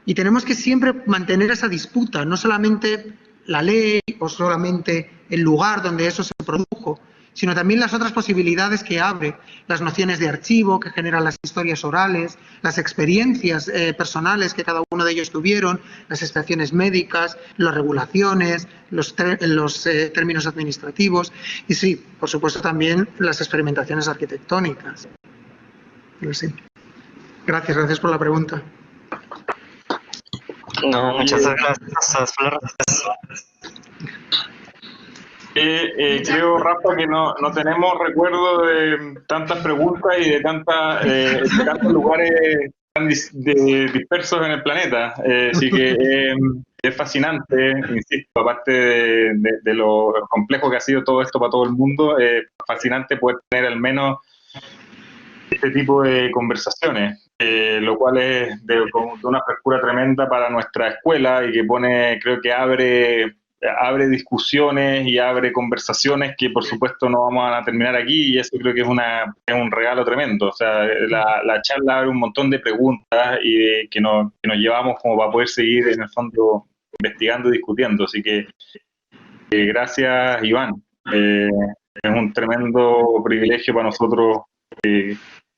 Y tenemos que siempre mantener esa disputa, no solamente la ley o solamente el lugar donde eso se produjo, sino también las otras posibilidades que abre, las nociones de archivo que generan las historias orales, las experiencias personales que cada uno de ellos tuvieron, las estaciones médicas, las regulaciones, los términos administrativos y sí, por supuesto también las experimentaciones arquitectónicas. Pero sí. Gracias por la pregunta. No, muchas gracias por la respuesta. Creo, Rafa, que no tenemos recuerdo de tantas preguntas y de tantos lugares tan dispersos en el planeta. Así que es fascinante, insisto, aparte de lo complejo que ha sido todo esto para todo el mundo, es fascinante poder tener al menos este tipo de conversaciones. Lo cual es de una frescura tremenda para nuestra escuela y que creo que abre discusiones y abre conversaciones que por supuesto no vamos a terminar aquí y eso creo que es un regalo tremendo. O sea, la charla abre un montón de preguntas y que nos llevamos como para poder seguir en el fondo investigando y discutiendo. Así que gracias, Iván. Es un tremendo privilegio para nosotros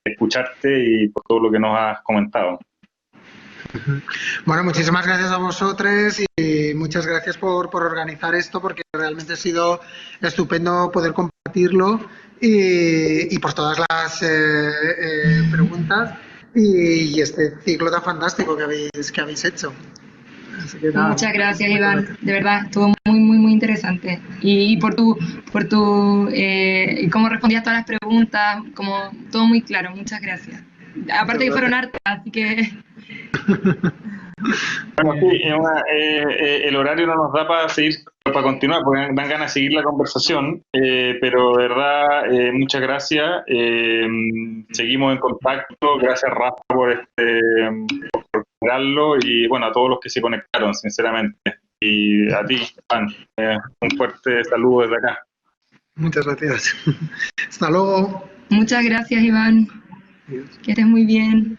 escucharte y por todo lo que nos has comentado. Bueno, muchísimas gracias a vosotros y muchas gracias por organizar esto porque realmente ha sido estupendo poder compartirlo y por todas las preguntas y este ciclo tan fantástico que habéis hecho. Así que, nada. Muchas gracias, Iván. De verdad, estuvo muy interesante. Y por tu cómo respondías todas las preguntas, como todo muy claro. Muchas gracias. Aparte que fueron hartas, así que... Bueno, sí, el horario no nos da para continuar, porque dan ganas de seguir la conversación, pero de verdad, muchas gracias. Seguimos en contacto. Gracias, Rafa, por generarlo y bueno, a todos los que se conectaron, sinceramente. Y a ti, Juan, un fuerte saludo desde acá. Muchas gracias. Hasta luego. Muchas gracias, Iván. Adiós. Que estés muy bien.